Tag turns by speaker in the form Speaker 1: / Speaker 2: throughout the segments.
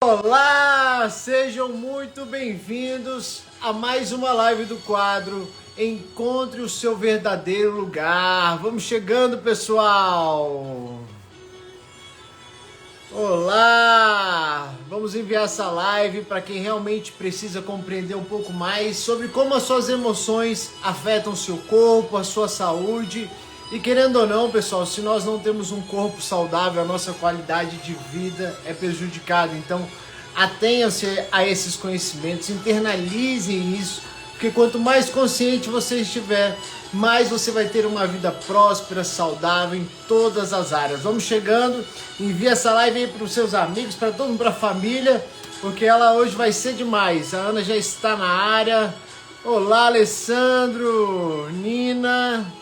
Speaker 1: Olá, sejam muito bem-vindos a mais uma live do quadro Encontre o seu verdadeiro lugar. Vamos chegando, pessoal. Olá! Vamos enviar essa live para quem realmente precisa compreender um pouco mais sobre como as suas emoções afetam o seu corpo, a sua saúde. E querendo ou não, pessoal, se nós não temos um corpo saudável, a nossa qualidade de vida é prejudicada. Então, atenham-se a esses conhecimentos, internalizem isso, porque quanto mais consciente você estiver, mais você vai ter uma vida próspera, saudável em todas as áreas. Vamos chegando, envia essa live aí para os seus amigos, para todo mundo, para a família, porque ela hoje vai ser demais. A Ana já está na área. Olá, Alessandro, Nina.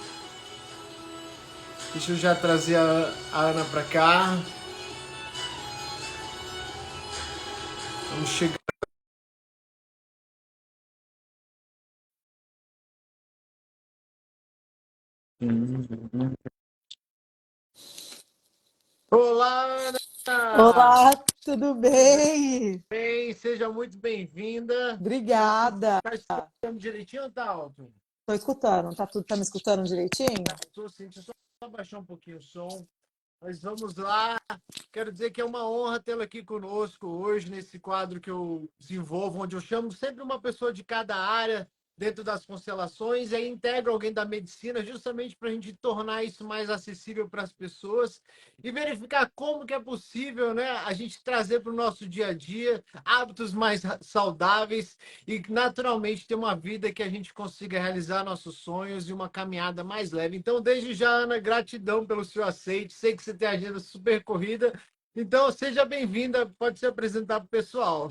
Speaker 1: Deixa eu já trazer a Ana para cá. Vamos chegar. Olá, Ana!
Speaker 2: Olá, tudo bem?
Speaker 1: Bem, seja muito bem-vinda.
Speaker 2: Obrigada.
Speaker 1: Tá escutando direitinho ou tá alto?
Speaker 2: Tô escutando, tá me escutando direitinho?
Speaker 1: Tô sim, deixa eu só baixar um pouquinho o som. Mas vamos lá. Quero dizer que é uma honra tê-lo aqui conosco hoje, nesse quadro que eu desenvolvo, onde eu chamo sempre uma pessoa de cada área dentro das constelações e aí integro alguém da medicina justamente para a gente tornar isso mais acessível para as pessoas e verificar como que é possível, né, a gente trazer para o nosso dia a dia hábitos mais saudáveis e naturalmente ter uma vida que a gente consiga realizar nossos sonhos e uma caminhada mais leve. Então, desde já, Ana, gratidão pelo seu aceite. Sei que você tem a agenda super corrida. Então, seja bem-vinda. Pode se apresentar para o pessoal.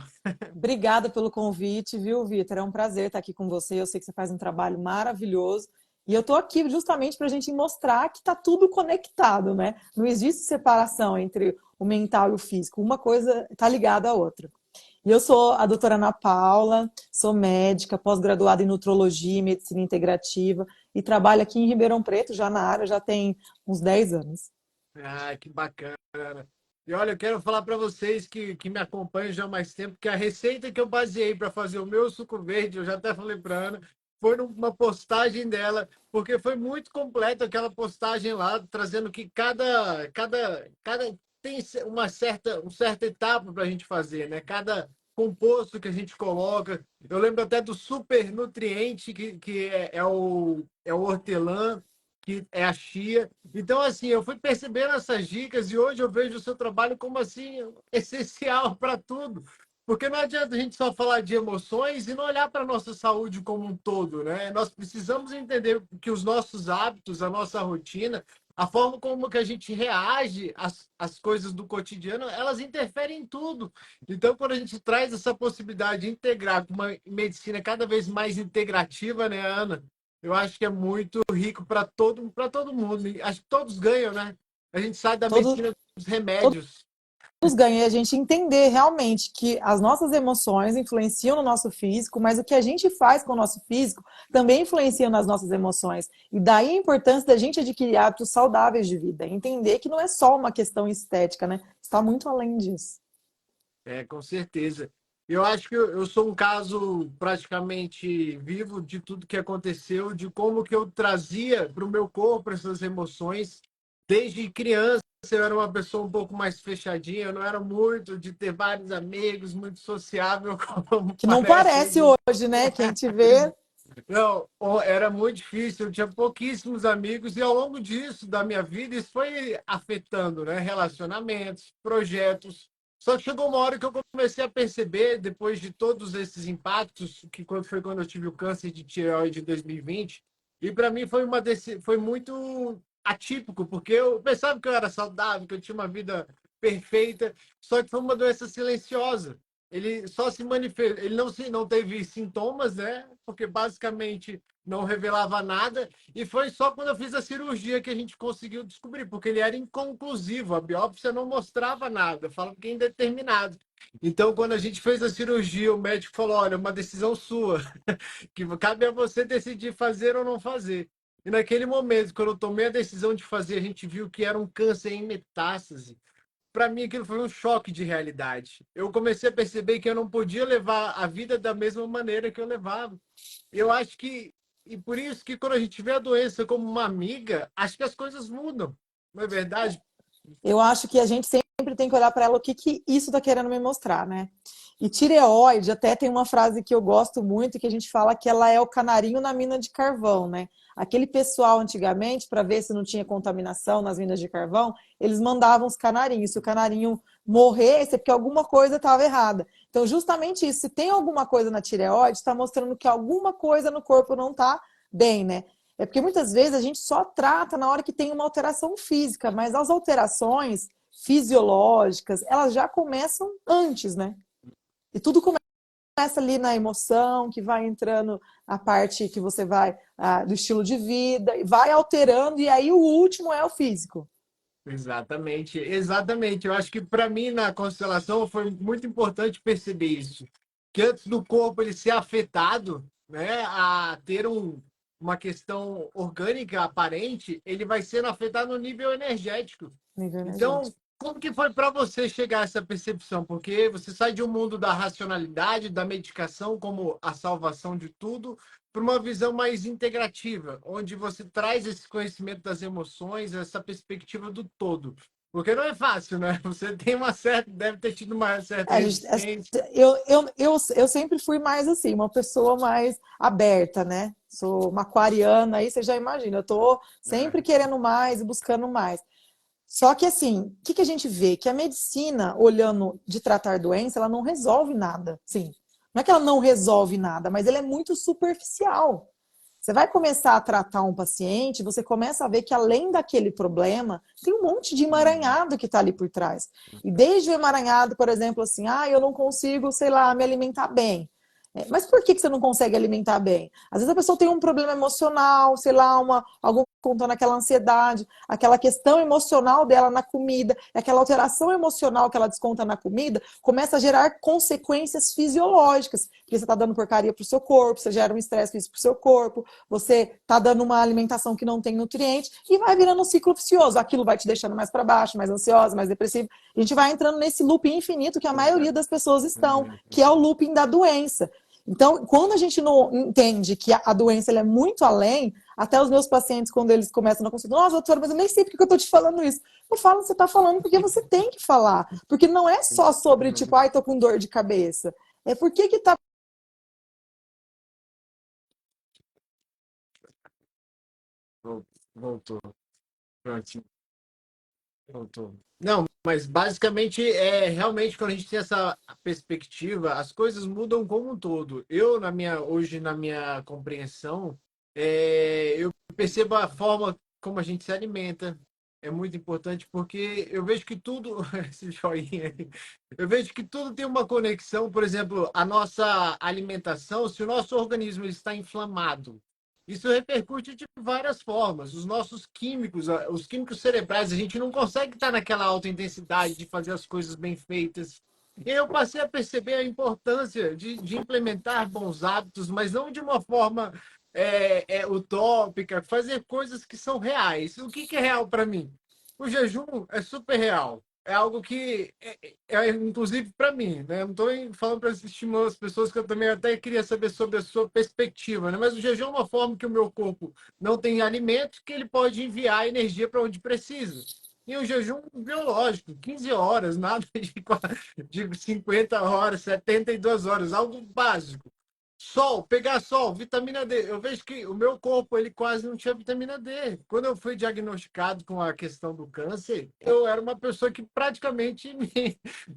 Speaker 2: Obrigada pelo convite, viu, Vitor? É um prazer estar aqui com você. Eu sei que você faz um trabalho maravilhoso. E eu tô aqui justamente para a gente mostrar que tá tudo conectado, né? Não existe separação entre o mental e o físico. Uma coisa tá ligada à outra. E eu sou a doutora Ana Paula, sou médica, pós-graduada em nutrologia e medicina integrativa e trabalho aqui em Ribeirão Preto, já na área, já tem uns 10 anos.
Speaker 1: Ah, que bacana. E olha, eu quero falar para vocês que me acompanham já há mais tempo que a receita que eu baseei para fazer o meu suco verde, eu já até falei para Ana, foi numa postagem dela, porque foi muito completo aquela postagem lá, trazendo que cada tem uma certa etapa para a gente fazer, né? Cada composto que a gente coloca. Eu lembro até do super nutriente que é o hortelã, que é a chia. Então, assim, eu fui percebendo essas dicas e hoje eu vejo o seu trabalho como, assim, essencial para tudo. Porque não adianta a gente só falar de emoções e não olhar para a nossa saúde como um todo, né? Nós precisamos entender que os nossos hábitos, a nossa rotina, a forma como que a gente reage às coisas do cotidiano, elas interferem em tudo. Então, quando a gente traz essa possibilidade de integrar com uma medicina cada vez mais integrativa, né, Ana? Eu acho que é muito rico para todo mundo. E acho que todos ganham, né? A gente sai da
Speaker 2: Todos,
Speaker 1: medicina dos remédios.
Speaker 2: todos ganham e a gente entender realmente que as nossas emoções influenciam no nosso físico, mas o que a gente faz com o nosso físico também influencia nas nossas emoções. E daí a importância da gente adquirir hábitos saudáveis de vida, entender que não é só uma questão estética, né? Está muito além disso.
Speaker 1: É, com certeza. Eu acho que eu sou um caso praticamente vivo de tudo que aconteceu, de como que eu trazia para o meu corpo essas emoções. Desde criança, eu era uma pessoa um pouco mais fechadinha, eu não era muito de ter vários amigos, muito sociável, como
Speaker 2: Que não
Speaker 1: parece
Speaker 2: parece
Speaker 1: hoje.
Speaker 2: hoje, né? Quem te vê.
Speaker 1: Não, era muito difícil, eu tinha pouquíssimos amigos e ao longo disso, da minha vida, isso foi afetando, né? Relacionamentos, projetos. Só que chegou uma hora que eu comecei a perceber, depois de todos esses impactos, que foi quando eu tive o câncer de tireoide em 2020, e para mim foi muito atípico, porque eu pensava que eu era saudável, que eu tinha uma vida perfeita, só que foi uma doença silenciosa. Ele só se manifestou, ele não teve sintomas, né? Porque basicamente não revelava nada. E foi só quando eu fiz a cirurgia que a gente conseguiu descobrir, porque ele era inconclusivo, a biópsia não mostrava nada, falava que é indeterminado. Então, quando a gente fez a cirurgia, o médico falou: olha, é uma decisão sua, que cabe a você decidir fazer ou não fazer. E naquele momento, quando eu tomei a decisão de fazer, a gente viu que era um câncer em metástase. para mim aquilo foi um choque de realidade. Eu comecei a perceber que eu não podia levar a vida da mesma maneira que eu levava. Eu acho que, e por isso que quando a gente vê a doença como uma amiga, acho que as coisas mudam, não é verdade?
Speaker 2: Eu acho que a gente sempre tem que olhar para ela o que, que isso está querendo me mostrar, né? E tireoide, até tem uma frase que eu gosto muito, que a gente fala que ela é o canarinho na mina de carvão, né? Aquele pessoal antigamente, para ver se não tinha contaminação nas minas de carvão, eles mandavam os canarinhos. Se o canarinho morresse, é porque alguma coisa estava errada. Então, justamente isso, se tem alguma coisa na tireoide, está mostrando que alguma coisa no corpo não está bem, né? É porque muitas vezes a gente só trata na hora que tem uma alteração física, mas as alterações fisiológicas, elas já começam antes, né? E tudo começa ali na emoção, que vai entrando a parte que você vai do estilo de vida, e vai alterando, e aí o último é o físico.
Speaker 1: Exatamente, exatamente. Eu acho que para mim na constelação foi muito importante perceber isso, que antes do corpo ele ser afetado, né, a ter uma questão orgânica aparente, ele vai sendo afetado no nível energético.
Speaker 2: Nível
Speaker 1: Então,
Speaker 2: energético.
Speaker 1: como que foi para você chegar a essa percepção? Porque você sai de um mundo da racionalidade, da medicação como a salvação de tudo, para uma visão mais integrativa, onde você traz esse conhecimento das emoções, essa perspectiva do todo. Porque não é fácil, né? Você tem uma certa, deve ter tido uma certa
Speaker 2: A gente,
Speaker 1: resistência.
Speaker 2: eu sempre fui mais assim, uma pessoa mais aberta, né? Sou uma aquariana, aí você já imagina, eu tô sempre
Speaker 1: Né?
Speaker 2: querendo mais e buscando mais. Só que assim, o que, que a gente vê? Que a medicina, olhando de tratar doença, ela não resolve nada. Sim, não é que ela não resolve nada, mas ela é muito superficial. Você vai começar a tratar um paciente, você começa a ver que além daquele problema, tem um monte de
Speaker 1: Uhum.
Speaker 2: emaranhado que está ali por trás. E desde o emaranhado, por exemplo, assim, eu não consigo, sei lá, me alimentar bem. Mas por que você não consegue alimentar bem? Às vezes a pessoa tem um problema emocional, sei lá, algum contando aquela ansiedade, aquela questão emocional dela na comida, aquela alteração emocional que ela desconta na comida, começa a gerar consequências fisiológicas, porque você está dando porcaria para o seu corpo, você gera um estresse físico para o seu corpo, você está dando uma alimentação que não tem nutriente e vai virando um ciclo vicioso. Aquilo vai te deixando mais para baixo, mais ansiosa, mais depressiva. A gente vai entrando nesse looping infinito que a maioria das pessoas estão, que é o looping da doença. Então, quando a gente não entende que a doença é muito além, até os meus pacientes, quando eles começam na consulta, nossa, doutora, mas eu nem sei porque eu estou te falando isso. Eu falo, você está falando porque você tem que falar. Porque não é só sobre, tipo, tô com dor de cabeça. É porque que tá.
Speaker 1: Voltou. Pronto. Voltou. Não, mas basicamente é realmente quando a gente tem essa perspectiva, as coisas mudam como um todo. Eu hoje na minha compreensão, eu percebo a forma como a gente se alimenta. É muito importante porque eu vejo que tudo, esse joinha aí, eu vejo que tudo tem uma conexão. Por exemplo, a nossa alimentação, se o nosso organismo está inflamado, isso repercute de várias formas. Os nossos químicos, os químicos cerebrais, a gente não consegue estar naquela alta intensidade de fazer as coisas bem feitas. E eu passei a perceber a importância de implementar bons hábitos, mas não de uma forma utópica, fazer coisas que são reais. O que é real para mim? O jejum é super real. É algo que inclusive para mim, né? Eu não estou falando para estimular as pessoas, que eu também até queria saber sobre a sua perspectiva, né? Mas o jejum é uma forma que o meu corpo não tem alimento, que ele pode enviar energia para onde precisa. E o jejum biológico, 15 horas, nada de 50 horas, 72 horas, algo básico. Sol, pegar sol, vitamina D. Eu vejo que o meu corpo ele quase não tinha vitamina D. Quando eu fui diagnosticado com a questão do câncer, eu era uma pessoa que praticamente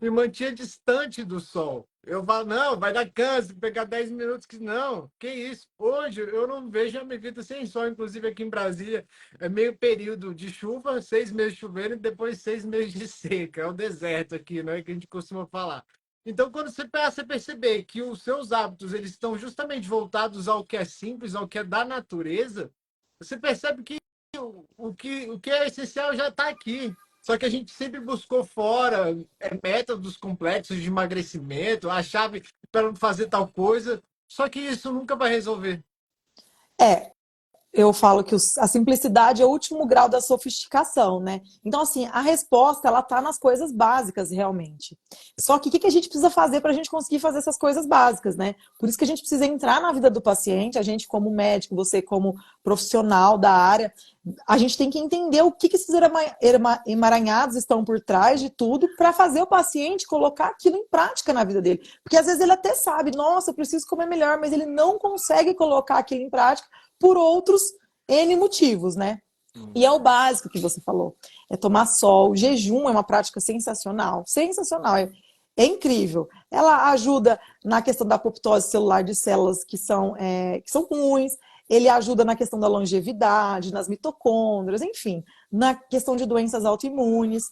Speaker 1: me mantinha distante do sol. Eu falo, não, vai dar câncer, pegar 10 minutos, que não, que isso. Hoje eu não vejo a minha vida sem sol, inclusive aqui em Brasília, é meio período de chuva, 6 meses chovendo e depois 6 meses de seca. É o deserto aqui, né, que a gente costuma falar. Então, quando você passa a perceber que os seus hábitos eles estão justamente voltados ao que é simples, ao que é da natureza, você percebe que o que é essencial já está aqui. Só que a gente sempre buscou fora métodos complexos de emagrecimento, a chave para fazer tal coisa. Só que isso nunca vai resolver.
Speaker 2: É, Eu falo que a simplicidade é o último grau da sofisticação, né? Então, assim, a resposta, ela tá nas coisas básicas, realmente. Só que o que a gente precisa fazer para a gente conseguir fazer essas coisas básicas, né? Por isso que a gente precisa entrar na vida do paciente, a gente como médico, você como profissional da área, a gente tem que entender o que esses emaranhados estão por trás de tudo para fazer o paciente colocar aquilo em prática na vida dele. Porque às vezes ele até sabe, nossa, eu preciso comer melhor, mas ele não consegue colocar aquilo em prática por outros N motivos, né? E é o básico que você falou. É tomar sol. O jejum é uma prática sensacional. Sensacional. É incrível. Ela ajuda na questão da apoptose celular de células que são ruins. Ele ajuda na questão da longevidade, nas mitocôndrias, enfim, na questão de doenças autoimunes.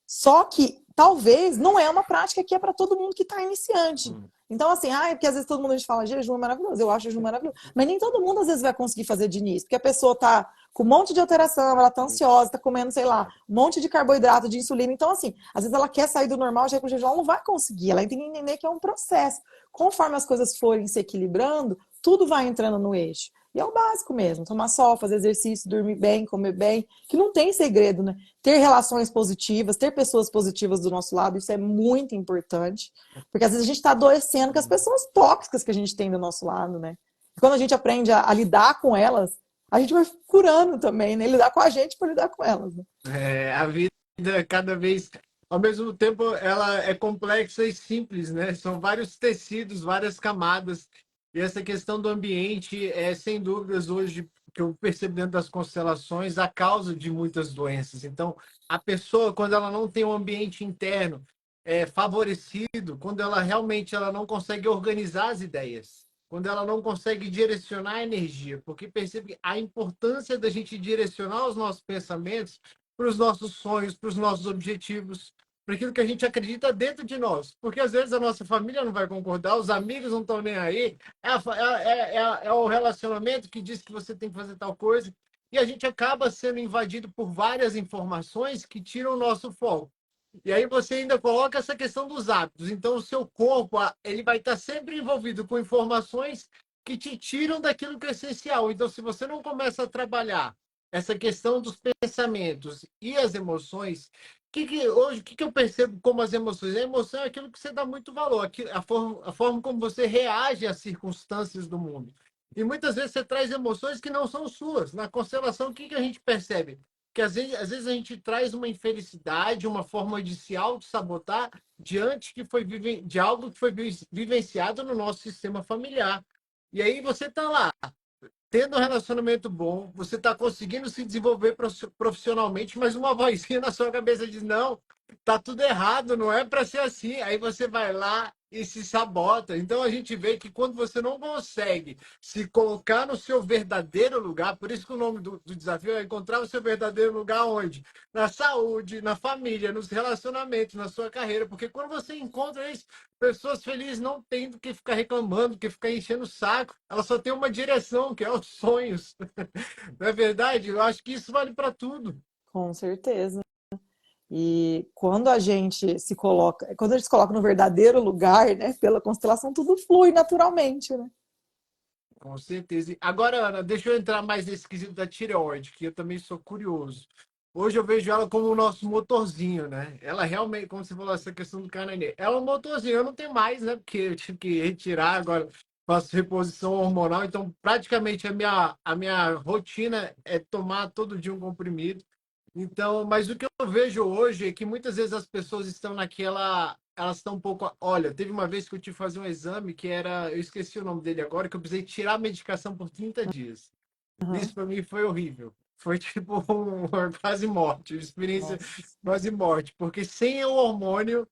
Speaker 2: Só que talvez não é uma prática que é para todo mundo que está iniciante. Então, assim, porque às vezes todo mundo a gente fala jejum é maravilhoso, eu acho jejum maravilhoso. Mas nem todo mundo às vezes vai conseguir fazer de início, porque a pessoa tá com um monte de alteração, ela tá ansiosa, tá comendo, sei lá, um monte de carboidrato, de insulina. Então, assim, às vezes ela quer sair do normal, já ir pro jejum, ela não vai conseguir. Ela tem que entender que é um processo. Conforme as coisas forem se equilibrando, tudo vai entrando no eixo. E é o básico mesmo, tomar sol, fazer exercício, dormir bem, comer bem, que não tem segredo, né? Ter relações positivas, ter pessoas positivas do nosso lado, isso é muito importante. Porque às vezes a gente está adoecendo com as pessoas tóxicas que a gente tem do nosso lado, né? E quando a gente aprende a lidar com elas, a gente vai curando também, né? Lidar com a gente para lidar com elas. Né?
Speaker 1: A vida, cada vez, ao mesmo tempo, ela é complexa e simples, né? São vários tecidos, várias camadas. E essa questão do ambiente é, sem dúvidas, hoje, que eu percebo dentro das constelações, a causa de muitas doenças. Então, a pessoa, quando ela não tem um ambiente interno favorecido, quando ela realmente ela não consegue organizar as ideias, quando ela não consegue direcionar a energia, porque percebe a importância da gente direcionar os nossos pensamentos para os nossos sonhos, para os nossos objetivos, para aquilo que a gente acredita dentro de nós. Porque às vezes a nossa família não vai concordar, os amigos não estão nem aí, é o relacionamento que diz que você tem que fazer tal coisa, e a gente acaba sendo invadido por várias informações que tiram o nosso foco. E aí você ainda coloca essa questão dos hábitos. Então, o seu corpo, ele vai estar sempre envolvido com informações que te tiram daquilo que é essencial. Então, se você não começa a trabalhar essa questão dos pensamentos e as emoções, hoje, o que eu percebo como as emoções? A emoção é aquilo que você dá muito valor, a forma como você reage às circunstâncias do mundo. E muitas vezes você traz emoções que não são suas. Na constelação, o que a gente percebe? Que às vezes a gente traz uma infelicidade, uma forma de se auto-sabotar diante de algo que foi vivenciado no nosso sistema familiar. E aí você está lá, tendo um relacionamento bom, você está conseguindo se desenvolver profissionalmente, mas uma vozinha na sua cabeça diz: não, tá tudo errado, não é para ser assim. Aí você vai lá e se sabota. Então a gente vê que quando você não consegue se colocar no seu verdadeiro lugar, por isso que o nome do desafio é encontrar o seu verdadeiro lugar onde? Na saúde, na família, nos relacionamentos, na sua carreira, porque quando você encontra isso, pessoas felizes não têm do que ficar reclamando, do que ficar enchendo o saco. Elas só têm uma direção, que é os sonhos. Não é verdade? Eu acho que isso vale para tudo.
Speaker 2: Com certeza. E quando a gente se coloca no verdadeiro lugar, né, pela constelação, tudo flui naturalmente, né?
Speaker 1: Com certeza. Agora, Ana, deixa eu entrar mais nesse quesito da tireoide, que eu também sou curioso. Hoje eu vejo ela como o nosso motorzinho, né? Ela realmente, como você falou, essa questão do cananê, ela é um motorzinho. Eu não tenho mais, né? Porque eu tive que retirar, agora faço reposição hormonal. Então, praticamente, a minha rotina é tomar todo dia um comprimido. Então, mas o que eu vejo hoje é que muitas vezes as pessoas estão naquela. Elas estão um pouco. Olha, teve uma vez que eu tive que fazer um exame que era. Eu esqueci o nome dele agora, que eu precisei tirar a medicação por 30 dias.
Speaker 2: Uhum.
Speaker 1: Isso para mim foi horrível. Foi tipo quase morte, experiência
Speaker 2: Nossa.
Speaker 1: quase morte, porque sem o hormônio,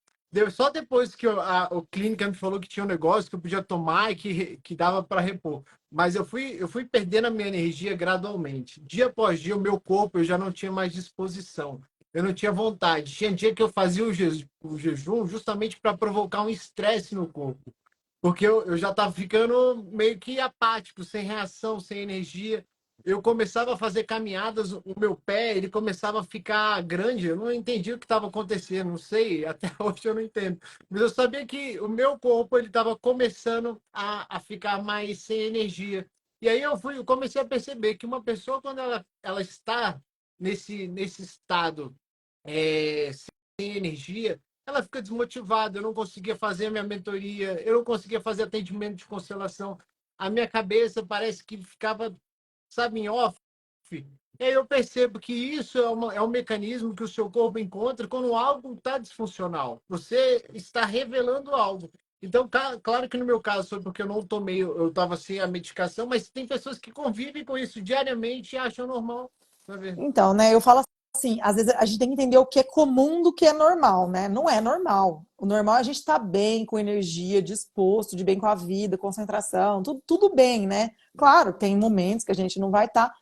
Speaker 1: só depois que o clínica me falou que tinha um negócio que eu podia tomar e que dava para repor. Mas eu fui perdendo a minha energia gradualmente. Dia após dia, o meu corpo eu já não tinha mais disposição. Eu não tinha vontade. Tinha dia que eu fazia o jejum justamente para provocar um estresse no corpo. Porque eu já estava ficando meio que apático, sem reação, sem energia. Eu começava a fazer caminhadas, o meu pé ele começava a ficar grande. Eu não entendi o que estava acontecendo, não sei, até hoje eu não entendo. Mas eu sabia que o meu corpo ele estava começando a ficar mais sem energia. E aí eu comecei a perceber que uma pessoa, quando ela está nesse estado sem energia, ela fica desmotivada. Eu não conseguia fazer a minha mentoria, eu não conseguia fazer atendimento de constelação. A minha cabeça parece que ficava, sabe, em off. E aí eu percebo que isso é um mecanismo que o seu corpo encontra quando algo está disfuncional. Você está revelando algo. Então, claro que no meu caso foi porque eu não tomei, eu estava sem a medicação, mas tem pessoas que convivem com isso diariamente e acham normal. Tá vendo?
Speaker 2: Então, né, eu falo assim, às vezes a gente tem que entender o que é comum do que é normal, né? Não é normal. O normal é a gente estar bem, com energia, disposto, de bem com a vida, concentração, tudo bem, né? Claro, tem momentos que a gente não vai estar,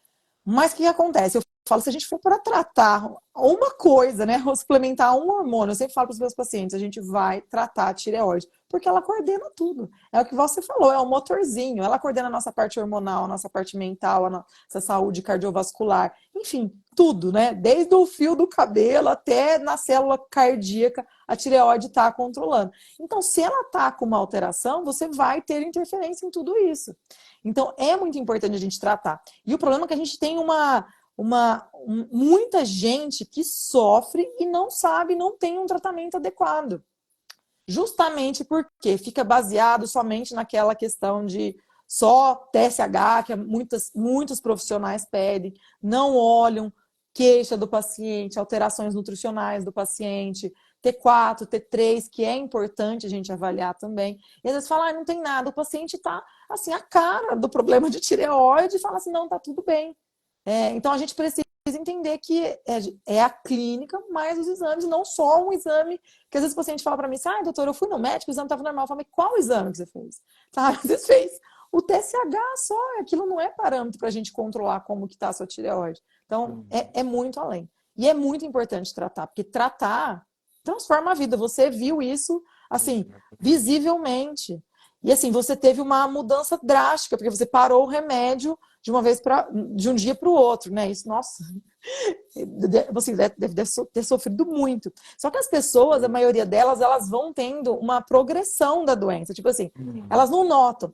Speaker 2: mas o que acontece? Eu falo, se a gente for para tratar uma coisa, né, ou suplementar um hormônio, eu sempre falo para os meus pacientes, a gente vai tratar a tireoide, porque ela coordena tudo. É o que você falou, é um motorzinho. Ela coordena a nossa parte hormonal, a nossa parte mental, a nossa saúde cardiovascular, enfim, tudo, né? Desde o fio do cabelo até na célula cardíaca, a tireoide está controlando. Então, se ela está com uma alteração, você vai ter interferência em tudo isso. Então, é muito importante a gente tratar. E o problema é que a gente tem muita gente que sofre e não sabe, não tem um tratamento adequado. Justamente porque fica baseado somente naquela questão de só TSH, que muitos profissionais pedem, não olham queixa do paciente, alterações nutricionais do paciente, T4, T3, que é importante a gente avaliar também. E às vezes fala, não tem nada, o paciente está assim, a cara do problema de tireoide e fala assim, não, tá tudo bem. Então a gente precisa entender que é a clínica mais os exames, não só um exame que às vezes o paciente fala para mim assim, doutor, eu fui no médico, o exame estava normal. Eu falo, mas qual exame que você fez? Sabe? Você fez o TSH só, aquilo não é parâmetro para a gente controlar como que está a sua tireoide. Então, é muito além. E é muito importante tratar, porque tratar transforma a vida. Você viu isso, assim, visivelmente. E assim, você teve uma mudança drástica, porque você parou o remédio de um dia para o outro, né? Isso, nossa, você deve ter sofrido muito. Só que as pessoas, a maioria delas, elas vão tendo uma progressão da doença. Tipo assim, elas não notam.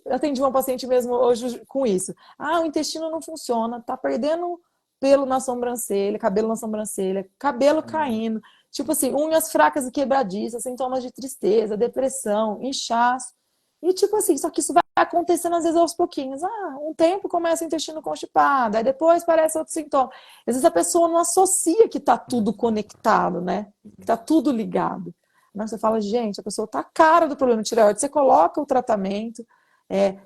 Speaker 2: Eu atendi uma paciente mesmo hoje com isso. O intestino não funciona, tá perdendo pelo na sobrancelha, cabelo na sobrancelha, cabelo caindo. Tipo assim, unhas fracas e quebradiças, sintomas de tristeza, depressão, inchaço. E tipo assim, só que isso vai acontecendo às vezes aos pouquinhos. Um tempo começa o intestino constipado, aí depois parece outro sintoma. Às vezes a pessoa não associa que está tudo conectado, né? Que está tudo ligado. Mas você fala, gente, a pessoa está a cara do problema de tireoide. Você coloca o tratamento,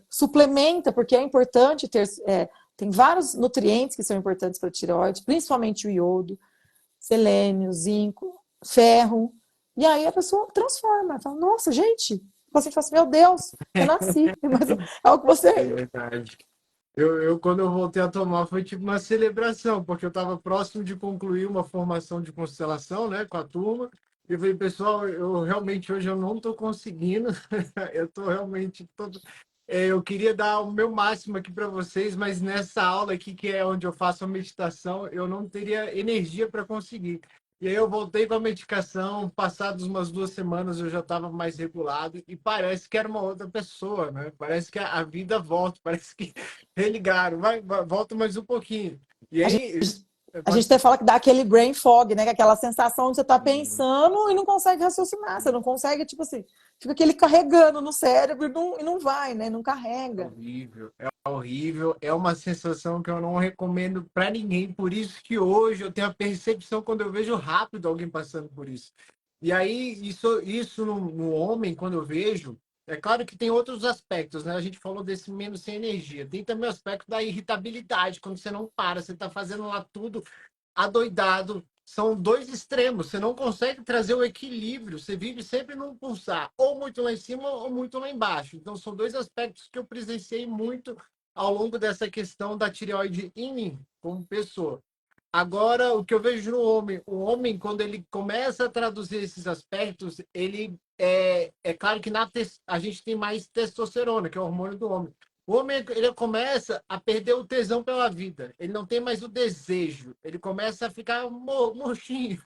Speaker 2: suplementa, porque é importante ter. Tem vários nutrientes que são importantes para a tireoide, principalmente o iodo, selênio, zinco, ferro. E aí a pessoa transforma. Fala, nossa, gente. O paciente fala assim, meu Deus, renasci. Mas é o que
Speaker 1: É
Speaker 2: você.
Speaker 1: verdade. Quando eu voltei a tomar, foi tipo uma celebração, porque eu estava próximo de concluir uma formação de constelação, né, com a turma. E eu falei, pessoal, eu realmente hoje eu não estou conseguindo, eu estou realmente todo. Eu queria dar o meu máximo aqui para vocês, mas nessa aula aqui, que é onde eu faço a meditação, eu não teria energia para conseguir. E aí eu voltei com a medicação, passadas umas 2 semanas eu já estava mais regulado e parece que era uma outra pessoa, né? Parece que a vida volta, parece que religaram, volta mais um pouquinho. E
Speaker 2: A gente,
Speaker 1: aí,
Speaker 2: a gente até fala que dá aquele brain fog, né? Que é aquela sensação de você estar pensando e não consegue raciocinar. Você não consegue, tipo assim, fica aquele carregando no cérebro e não vai, né? Não carrega.
Speaker 1: é horrível, é uma sensação que eu não recomendo para ninguém, por isso que hoje eu tenho a percepção quando eu vejo rápido alguém passando por isso. E aí, isso no homem, quando eu vejo, é claro que tem outros aspectos, né? A gente falou desse menos sem energia. Tem também o aspecto da irritabilidade, quando você não para, você está fazendo lá tudo adoidado. São dois extremos, você não consegue trazer o equilíbrio, você vive sempre num pulsar, ou muito lá em cima ou muito lá embaixo. Então, são dois aspectos que eu presenciei muito ao longo dessa questão da tireoide em mim, como pessoa. Agora, o que eu vejo no homem, o homem, quando ele começa a traduzir esses aspectos, ele é claro que a gente tem mais testosterona, que é o hormônio do homem. O homem, ele começa a perder o tesão pela vida. Ele não tem mais o desejo. Ele começa a ficar murchinho.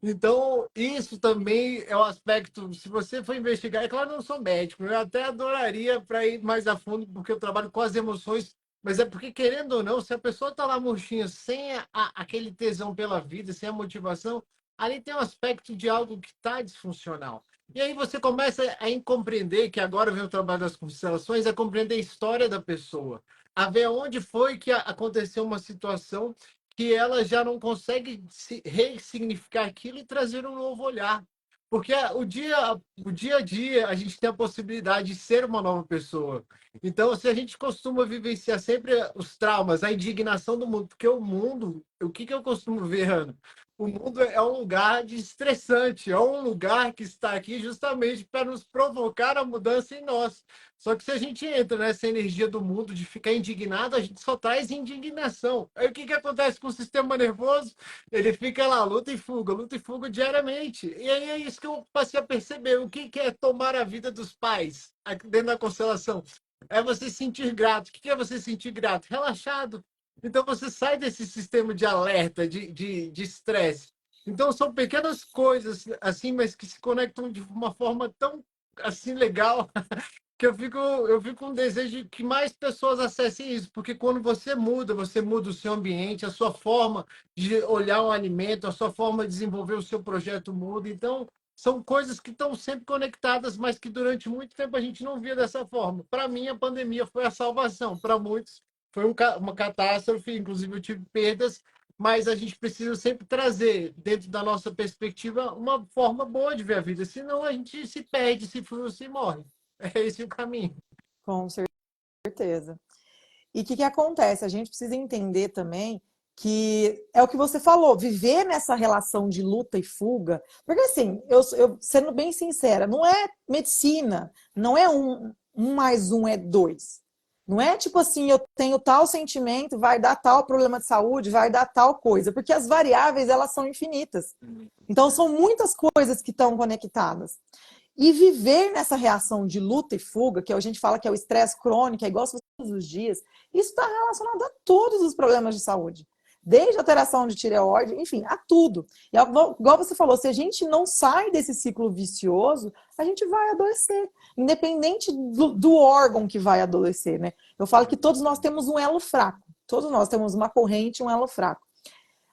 Speaker 1: Então, isso também é um aspecto, se você for investigar, é claro, eu não sou médico, eu até adoraria para ir mais a fundo, porque eu trabalho com as emoções, mas é porque, querendo ou não, se a pessoa está lá murchinha, sem aquele tesão pela vida, sem a motivação, ali tem um aspecto de algo que está disfuncional. E aí você começa a compreender, que agora vem o trabalho das constelações, a compreender a história da pessoa, a ver onde foi que aconteceu uma situação que ela já não consegue ressignificar aquilo e trazer um novo olhar. Porque o dia a dia a gente tem a possibilidade de ser uma nova pessoa. Então, se a gente costuma vivenciar sempre os traumas, a indignação do mundo, porque o mundo, o que eu costumo ver, Ana? O mundo é um lugar de estressante, é um lugar que está aqui justamente para nos provocar a mudança em nós. Só que se a gente entra nessa energia do mundo de ficar indignado, a gente só traz indignação. Aí o que acontece com o sistema nervoso? Ele fica lá, luta e fuga diariamente. E aí é isso que eu passei a perceber. O que é tomar a vida dos pais aqui dentro da constelação? É você sentir grato. O que é você sentir grato? Relaxado. Então você sai desse sistema de alerta, de estresse. Então são pequenas coisas assim, mas que se conectam de uma forma tão assim legal que eu fico com um desejo de que mais pessoas acessem isso, porque quando você muda o seu ambiente, a sua forma de olhar um alimento, a sua forma de desenvolver o seu projeto muda. Então, são coisas que estão sempre conectadas, mas que durante muito tempo a gente não via dessa forma. Para mim, a pandemia foi a salvação. Para muitos, foi uma catástrofe, inclusive eu tive perdas, mas a gente precisa sempre trazer, dentro da nossa perspectiva, uma forma boa de ver a vida, senão a gente se perde, se frustra e morre. É esse o caminho.
Speaker 2: Com certeza. E o que acontece? A gente precisa entender também que é o que você falou, viver nessa relação de luta e fuga. Porque, assim, eu sendo bem sincera, não é medicina, não é um mais um é dois. Não é tipo assim, eu tenho tal sentimento, vai dar tal problema de saúde, vai dar tal coisa, porque as variáveis elas são infinitas. Então são muitas coisas que estão conectadas. E viver nessa reação de luta e fuga, que a gente fala que é o estresse crônico, é igual se fosse todos os dias, isso está relacionado a todos os problemas de saúde. Desde alteração de tireoide, enfim, a tudo. E igual você falou, se a gente não sai desse ciclo vicioso, a gente vai adoecer, independente do órgão que vai adoecer, né? Eu falo que todos nós temos um elo fraco. Todos nós temos uma corrente, um elo fraco.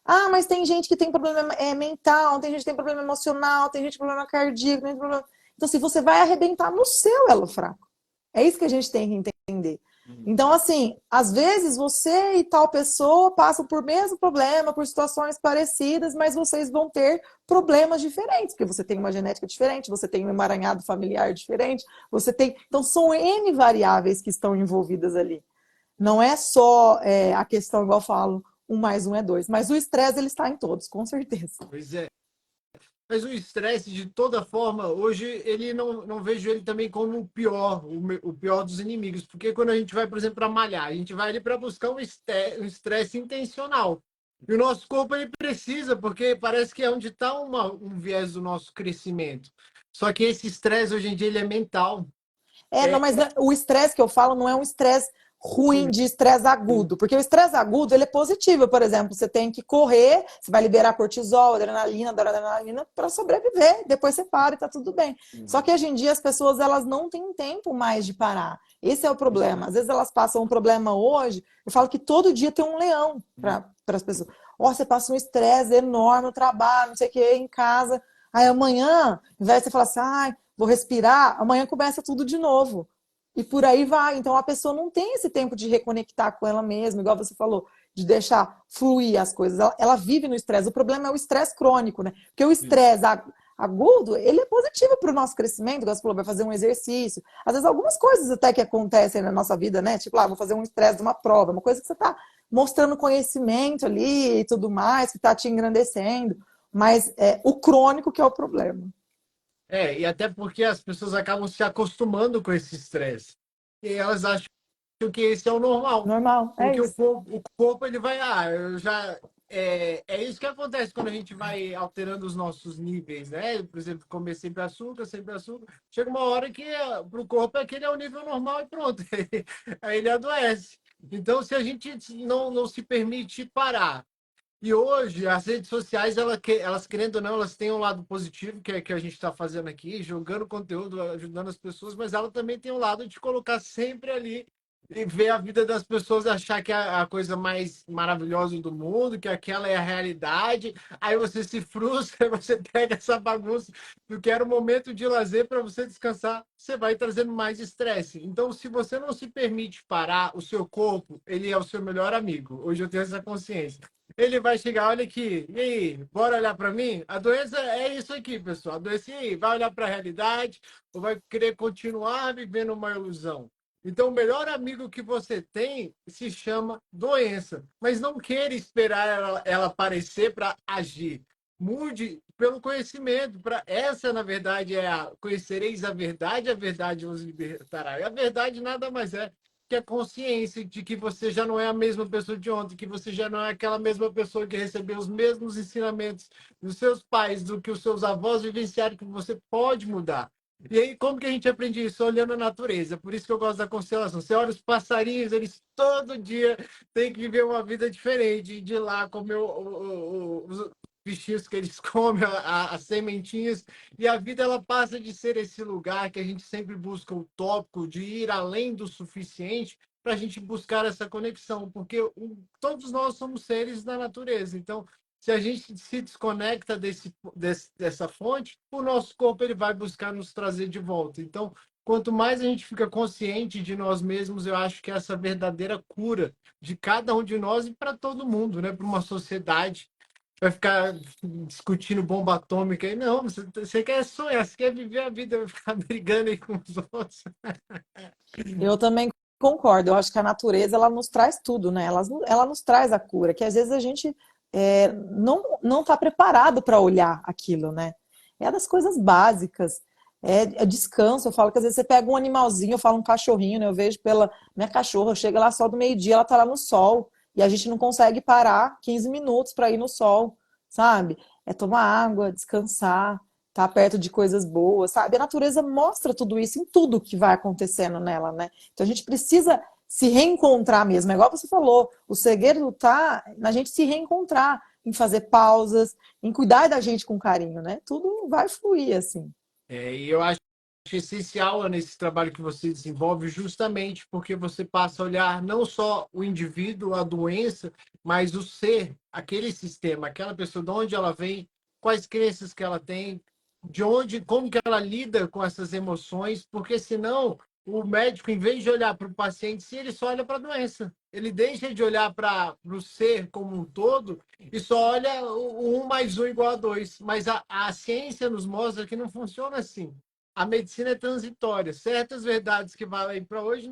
Speaker 2: Ah, mas tem gente que tem problema mental, tem gente que tem problema emocional, tem gente que tem problema cardíaco, tem problema... Então, assim, você vai arrebentar no seu elo fraco. É isso que a gente tem que entender. Então, assim, às vezes você e tal pessoa passam por mesmo problema, por situações parecidas, mas vocês vão ter problemas diferentes, porque você tem uma genética diferente, você tem um emaranhado familiar diferente, você tem. Então, são N variáveis que estão envolvidas ali. Não é só a questão, igual eu falo, um mais um é dois. Mas o estresse, ele está em todos, com certeza.
Speaker 1: Pois é. Mas o estresse, de toda forma, hoje ele não vejo ele também como o pior, o pior dos inimigos. Porque quando a gente vai, por exemplo, para malhar, a gente vai ali para buscar um estresse intencional. E o nosso corpo ele precisa, porque parece que é onde está um viés do nosso crescimento. Só que esse estresse hoje em dia ele é mental.
Speaker 2: Não,
Speaker 1: É,
Speaker 2: mas o estresse que eu falo não é um estresse ruim
Speaker 1: sim,
Speaker 2: de estresse
Speaker 1: sim.
Speaker 2: agudo, porque o estresse agudo ele é positivo, por exemplo, você tem que correr, você vai liberar cortisol, adrenalina para sobreviver, depois você para e tá tudo bem. Só que hoje em dia as pessoas elas não têm tempo mais de parar. Esse é o problema. Às vezes elas passam um problema hoje, eu falo que todo dia tem um leão para as pessoas. Ó, você passa um estresse enorme no trabalho, não sei o que, em casa. Aí amanhã, ao invés de você falar assim, ai, vou respirar, amanhã começa tudo de novo. E por aí vai. Então a pessoa não tem esse tempo de reconectar com ela mesma, igual você falou, de deixar fluir as coisas. Ela vive no estresse. O problema é o estresse crônico, né? Porque o estresse agudo, ele é positivo para o nosso crescimento, igual você falou, vai fazer um exercício. Às vezes algumas coisas até que acontecem na nossa vida, né? Tipo, vou fazer um estresse de uma prova, uma coisa que você está mostrando conhecimento ali e tudo mais, que está te engrandecendo. Mas o crônico que é o problema.
Speaker 1: E até porque as pessoas acabam se acostumando com esse estresse. E elas acham que esse é o normal.
Speaker 2: Normal, é
Speaker 1: Porque
Speaker 2: isso.
Speaker 1: o corpo ele vai, eu já. É isso que acontece quando a gente vai alterando os nossos níveis, né? Por exemplo, comer sempre açúcar, sempre açúcar. Chega uma hora que para o corpo aquele é o nível normal e pronto. Aí ele adoece. Então, se a gente não se permite parar, E hoje, as redes sociais, elas querendo ou não, elas têm um lado positivo, que é que a gente está fazendo aqui, jogando conteúdo, ajudando as pessoas, mas ela também tem o lado de colocar sempre ali e ver a vida das pessoas, achar que é a coisa mais maravilhosa do mundo, que aquela é a realidade. Aí você se frustra, você pega essa bagunça do que era o momento de lazer para você descansar, você vai trazendo mais estresse. Então, se você não se permite parar, o seu corpo, ele é o seu melhor amigo. Hoje eu tenho essa consciência. Ele vai chegar, olha aqui, e aí, bora olhar para mim? A doença é isso aqui, pessoal. A doença, e aí, vai olhar para a realidade ou vai querer continuar vivendo uma ilusão? Então, o melhor amigo que você tem se chama doença. Mas não queira esperar ela aparecer para agir. Mude pelo conhecimento. Essa, na verdade, é a conhecereis a verdade vos libertará. E a verdade nada mais é que a consciência de que você já não é a mesma pessoa de ontem, que você já não é aquela mesma pessoa que recebeu os mesmos ensinamentos dos seus pais, do que os seus avós vivenciaram, que você pode mudar. E aí, como que a gente aprende isso? Olhando a natureza. Por isso que eu gosto da constelação. Você olha os passarinhos, eles todo dia têm que viver uma vida diferente, ir de lá comer os bichinhos que eles comem, as sementinhas, e a vida ela passa de ser esse lugar que a gente sempre busca o tópico de ir além do suficiente para a gente buscar essa conexão, porque todos nós somos seres da natureza. Então, se a gente se desconecta dessa fonte, o nosso corpo ele vai buscar nos trazer de volta. Então, quanto mais a gente fica consciente de nós mesmos, eu acho que essa verdadeira cura de cada um de nós e para todo mundo, né? Para uma sociedade vai ficar discutindo bomba atômica aí. Não, você quer sonhar, você quer viver a vida, vai ficar brigando aí com os outros.
Speaker 2: Eu também concordo. Eu acho que a natureza ela nos traz tudo, né? Ela nos traz a cura, que às vezes a gente não está preparado para olhar aquilo, né? É das coisas básicas. É descanso. Eu falo que às vezes você pega um animalzinho, eu falo um cachorrinho, né? Eu vejo pela minha cachorra, chega lá só do meio-dia, ela tá lá no sol. E a gente não consegue parar 15 minutos para ir no sol, sabe? É tomar água, descansar, estar perto de coisas boas, sabe? A natureza mostra tudo isso em tudo que vai acontecendo nela, né? Então a gente precisa se reencontrar mesmo. É igual você falou, o segredo tá na gente se reencontrar, em fazer pausas, em cuidar da gente com carinho, né? Tudo vai fluir assim.
Speaker 1: E eu acho essencial nesse trabalho que você desenvolve, justamente porque você passa a olhar não só o indivíduo, a doença, mas o ser, aquele sistema, aquela pessoa, de onde ela vem, quais crenças que ela tem, de onde, como que ela lida com essas emoções, porque senão o médico, em vez de olhar para o paciente, se ele só olha para a doença, ele deixa de olhar para o ser como um todo e só olha o 1 mais 1 igual a 2. Mas a ciência nos mostra que não funciona assim. A medicina é transitória. Certas verdades que valem para hoje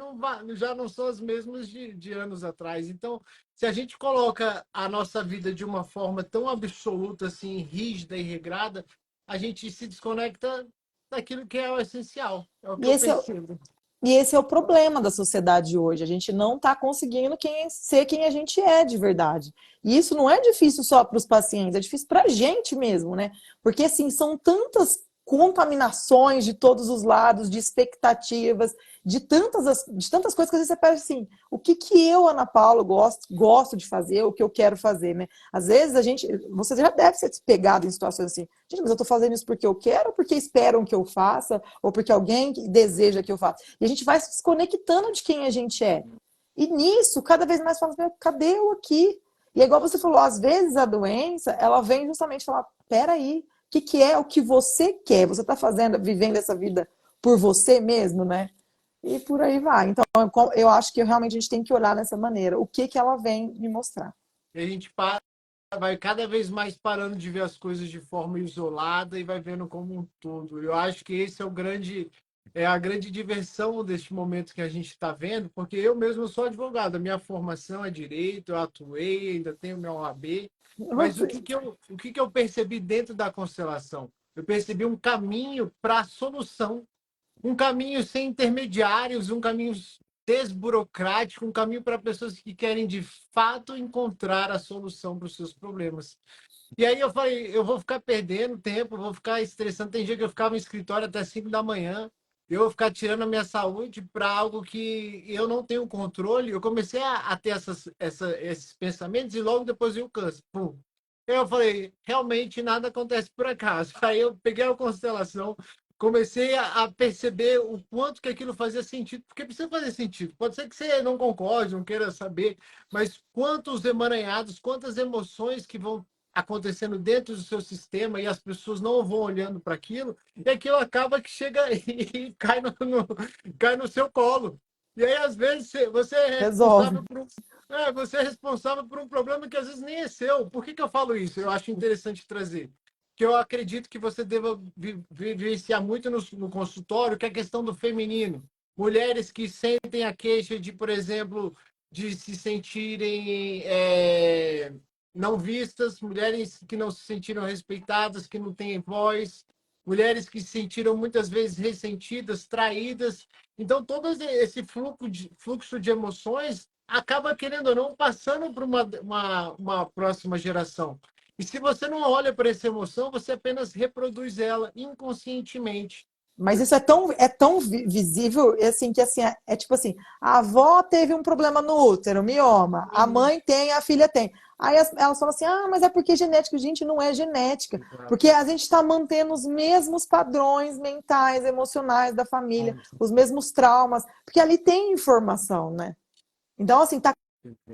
Speaker 1: já não são as mesmas de anos atrás. Então, se a gente coloca a nossa vida de uma forma tão absoluta, assim, rígida e regrada, a gente se desconecta daquilo que é o essencial. É o que
Speaker 2: E
Speaker 1: eu
Speaker 2: esse é,
Speaker 1: percebo.
Speaker 2: E esse é o problema da sociedade hoje. A gente não está conseguindo ser quem a gente é de verdade. E isso não é difícil só para os pacientes, é difícil para a gente mesmo, né? Porque assim, são tantas contaminações de todos os lados, de expectativas, de tantas coisas que às vezes você pensa assim, o que que eu, Ana Paula, gosto de fazer, o que eu quero fazer, né? Às vezes você já deve ser pegado em situações assim, gente, mas eu estou fazendo isso porque eu quero, ou porque esperam que eu faça, ou porque alguém deseja que eu faça. E a gente vai se desconectando de quem a gente é. E nisso, cada vez mais falando, cadê eu aqui? E é igual você falou, às vezes a doença, ela vem justamente falar, peraí, que é o que você quer? Você está fazendo, vivendo essa vida por você mesmo, né? E por aí vai. Então, eu acho que realmente a gente tem que olhar dessa maneira. O que que ela vem me mostrar?
Speaker 1: E a gente vai cada vez mais parando de ver as coisas de forma isolada e vai vendo como um todo. Eu acho que esse é a grande diversão deste momento que a gente está vendo, porque eu mesmo sou advogado, a minha formação é direito, eu atuei, ainda tenho meu OAB, mas o que que eu percebi dentro da constelação? Eu percebi um caminho para a solução, um caminho sem intermediários, um caminho desburocrático, um caminho para pessoas que querem de fato encontrar a solução para os seus problemas. E aí eu falei, eu vou ficar perdendo tempo, vou ficar estressando. Tem dia que eu ficava no escritório até 5 da manhã, eu vou ficar tirando a minha saúde para algo que eu não tenho controle. Eu comecei a ter esses pensamentos e logo depois veio o câncer. Pum. Eu falei, realmente nada acontece por acaso. Aí eu peguei a constelação, comecei a perceber o quanto que aquilo fazia sentido, porque precisa fazer sentido. Pode ser que você não concorde, não queira saber, mas quantos emaranhados, quantas emoções que vão acontecendo dentro do seu sistema e as pessoas não vão olhando para aquilo, e aquilo acaba que chega e cai cai no seu colo. E aí, às vezes, você é
Speaker 2: Resolve.
Speaker 1: responsável você é responsável por um problema que às vezes nem é seu. Por que que eu falo isso? Eu acho interessante trazer. Que eu acredito que você deva vivenciar muito no consultório, que é a questão do feminino. Mulheres que sentem a queixa de, por exemplo, de se sentirem não vistas, mulheres que não se sentiram respeitadas, que não têm voz, mulheres que se sentiram muitas vezes ressentidas, traídas. Então, todo esse fluxo de emoções acaba, querendo ou não, passando para uma próxima geração. E se você não olha para essa emoção, você apenas reproduz ela inconscientemente.
Speaker 2: Mas isso é tão visível, assim, que assim, é tipo assim, a avó teve um problema no útero, mioma, a
Speaker 1: Uhum.
Speaker 2: mãe tem, a filha tem. Aí elas falam assim, ah, mas é porque é genética. Gente, não é genética, porque
Speaker 1: Exato.
Speaker 2: a gente está mantendo os mesmos padrões mentais, emocionais da família, os mesmos traumas, porque ali tem informação, né? Então, assim, tá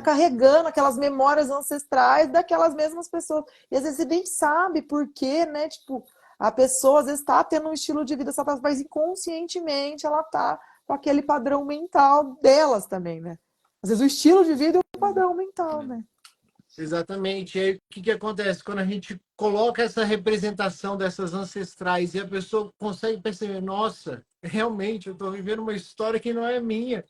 Speaker 2: carregando aquelas memórias ancestrais daquelas mesmas pessoas. E às vezes você nem sabe por quê, né? Tipo, a pessoa às vezes está tendo um estilo de vida, mas inconscientemente ela tá com aquele padrão mental delas também, né? Às vezes o estilo de vida é o padrão mental, né?
Speaker 1: Exatamente. E aí, o que que acontece? Quando a gente coloca essa representação dessas ancestrais e a pessoa consegue perceber, nossa, realmente eu estou vivendo uma história que não é minha.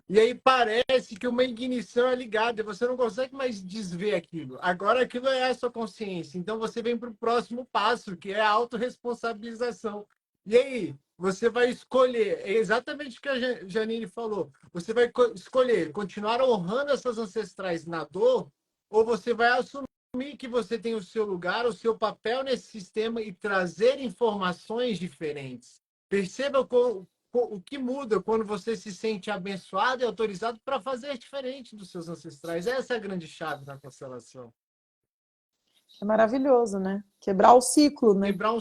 Speaker 1: E aí parece que uma ignição é ligada, você não consegue mais desver aquilo. Agora aquilo é a sua consciência. Então você vem para o próximo passo, que é a autorresponsabilização. E aí, você vai escolher, é exatamente o que a Janine falou, você vai escolher continuar honrando essas ancestrais na dor, ou você vai assumir que você tem o seu lugar, o seu papel nesse sistema e trazer informações diferentes. Perceba o que muda quando você se sente abençoado e autorizado para fazer diferente dos seus ancestrais. Essa é a grande chave da constelação.
Speaker 2: É maravilhoso, né? Quebrar o ciclo, né?
Speaker 1: Quebrar um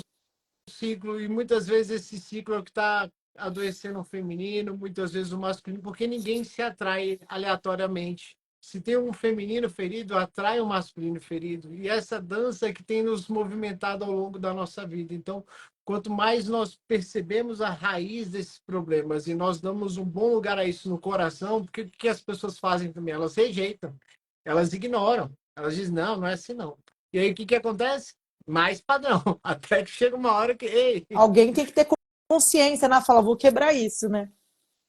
Speaker 1: ciclo, e muitas vezes esse ciclo é o que está adoecendo o feminino, muitas vezes o masculino, porque ninguém se atrai aleatoriamente. Se tem um feminino ferido, atrai um masculino ferido. E essa dança é que tem nos movimentado ao longo da nossa vida. Então, quanto mais nós percebemos a raiz desses problemas e nós damos um bom lugar a isso no coração, porque o que as pessoas fazem também? Elas rejeitam, elas ignoram, elas dizem, não, não é assim não. E aí o que que acontece? Mais padrão. Até que chega uma hora que, ei,
Speaker 2: Alguém tem que ter consciência, né? Falar, vou quebrar isso, né?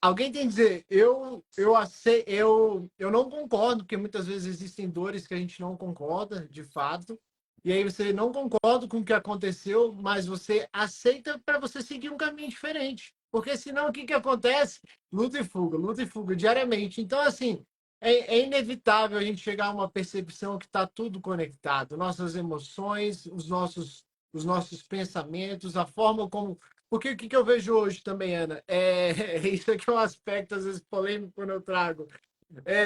Speaker 1: alguém tem que dizer, eu não concordo, porque muitas vezes existem dores que a gente não concorda, de fato. E aí você não concorda com o que aconteceu, mas você aceita para você seguir um caminho diferente. Porque senão o que que acontece? Luta e fuga diariamente. Então, assim, é inevitável a gente chegar a uma percepção que está tudo conectado. Nossas emoções, os nossos pensamentos, a forma como porque o que que eu vejo hoje também, Ana, isso aqui é um aspecto às vezes polêmico quando eu trago.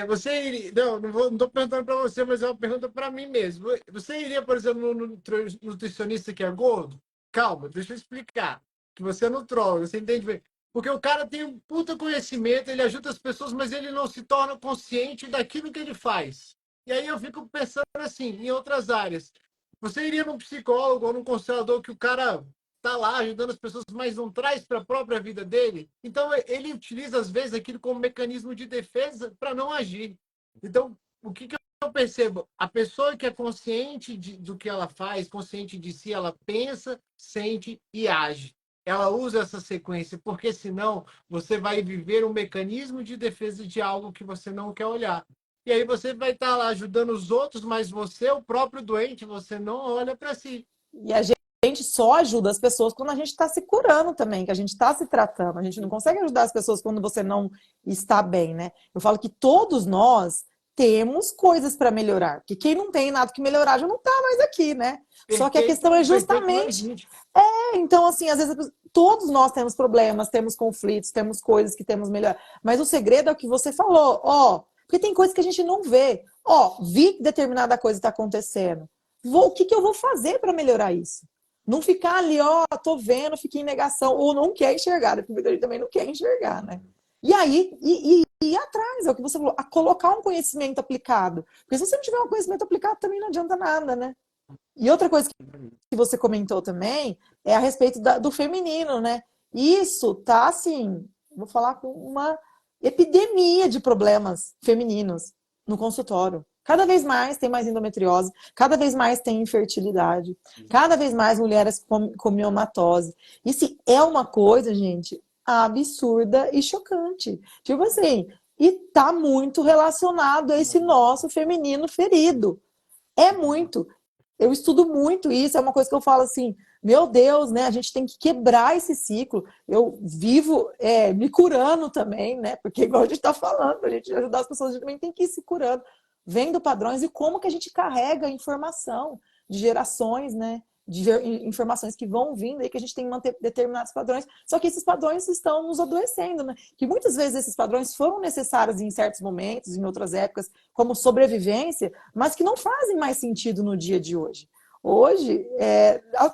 Speaker 1: Você iria, não estou perguntando para você, mas é uma pergunta para mim mesmo. Você iria, por exemplo, no nutricionista que é gordo? Calma, deixa eu explicar. Que você é nutrólogo, você entende bem. Porque o cara tem um puta conhecimento, ele ajuda as pessoas, mas ele não se torna consciente daquilo que ele faz. E aí eu fico pensando assim, em outras áreas. Você iria num psicólogo ou num constelador que o cara tá lá ajudando as pessoas, mas não traz para a própria vida dele. Então, ele utiliza, às vezes, aquilo como mecanismo de defesa para não agir. Então, o que, que eu percebo? A pessoa que é consciente do que ela faz, consciente de si, ela pensa, sente e age. Ela usa essa sequência, porque senão você vai viver um mecanismo de defesa de algo que você não quer olhar. E aí você vai estar lá ajudando os outros, mas você, o próprio doente, você não olha para si.
Speaker 2: E a gente só ajuda as pessoas quando a gente está se curando também, que a gente está se tratando. A gente não consegue ajudar as pessoas quando você não está bem, né? Eu falo que todos nós temos coisas para melhorar, porque quem não tem nada que melhorar já não está mais aqui, né? Só que a questão é
Speaker 1: Perfeito não
Speaker 2: justamente
Speaker 1: existe.
Speaker 2: então, assim, às vezes todos nós temos problemas, temos conflitos, temos coisas que temos melhor. Mas o segredo é o que você falou, ó, porque tem coisas que a gente não vê. Ó, vi que determinada coisa está acontecendo. O que eu vou fazer para melhorar isso? Não ficar ali, ó, tô vendo, fiquei em negação, ou não quer enxergar, porque muita gente também não quer enxergar, né? E aí, ir atrás, é o que você falou, a colocar um conhecimento aplicado. Porque se você não tiver um conhecimento aplicado, também não adianta nada, né? E outra coisa que você comentou também é a respeito do feminino, né? Isso tá, assim, vou falar com uma epidemia de problemas femininos no consultório. Cada vez mais tem mais endometriose, cada vez mais tem infertilidade, cada vez mais mulheres com miomatose. Isso é uma coisa, gente, absurda e chocante. Tipo assim, e tá muito relacionado a esse nosso feminino ferido. É muito. Eu estudo muito isso, é uma coisa que eu falo assim, meu Deus, né? A gente tem que quebrar esse ciclo. Eu vivo me curando também, né? Porque igual a gente está falando, a gente ajudar as pessoas, a gente também tem que ir se curando, vendo padrões e como que a gente carrega informação de gerações, né? De informações que vão vindo aí, que a gente tem que manter determinados padrões. Só que esses padrões estão nos adoecendo, né? Que muitas vezes esses padrões foram necessários em certos momentos, em outras épocas, como sobrevivência, mas que não fazem mais sentido no dia de hoje. Hoje,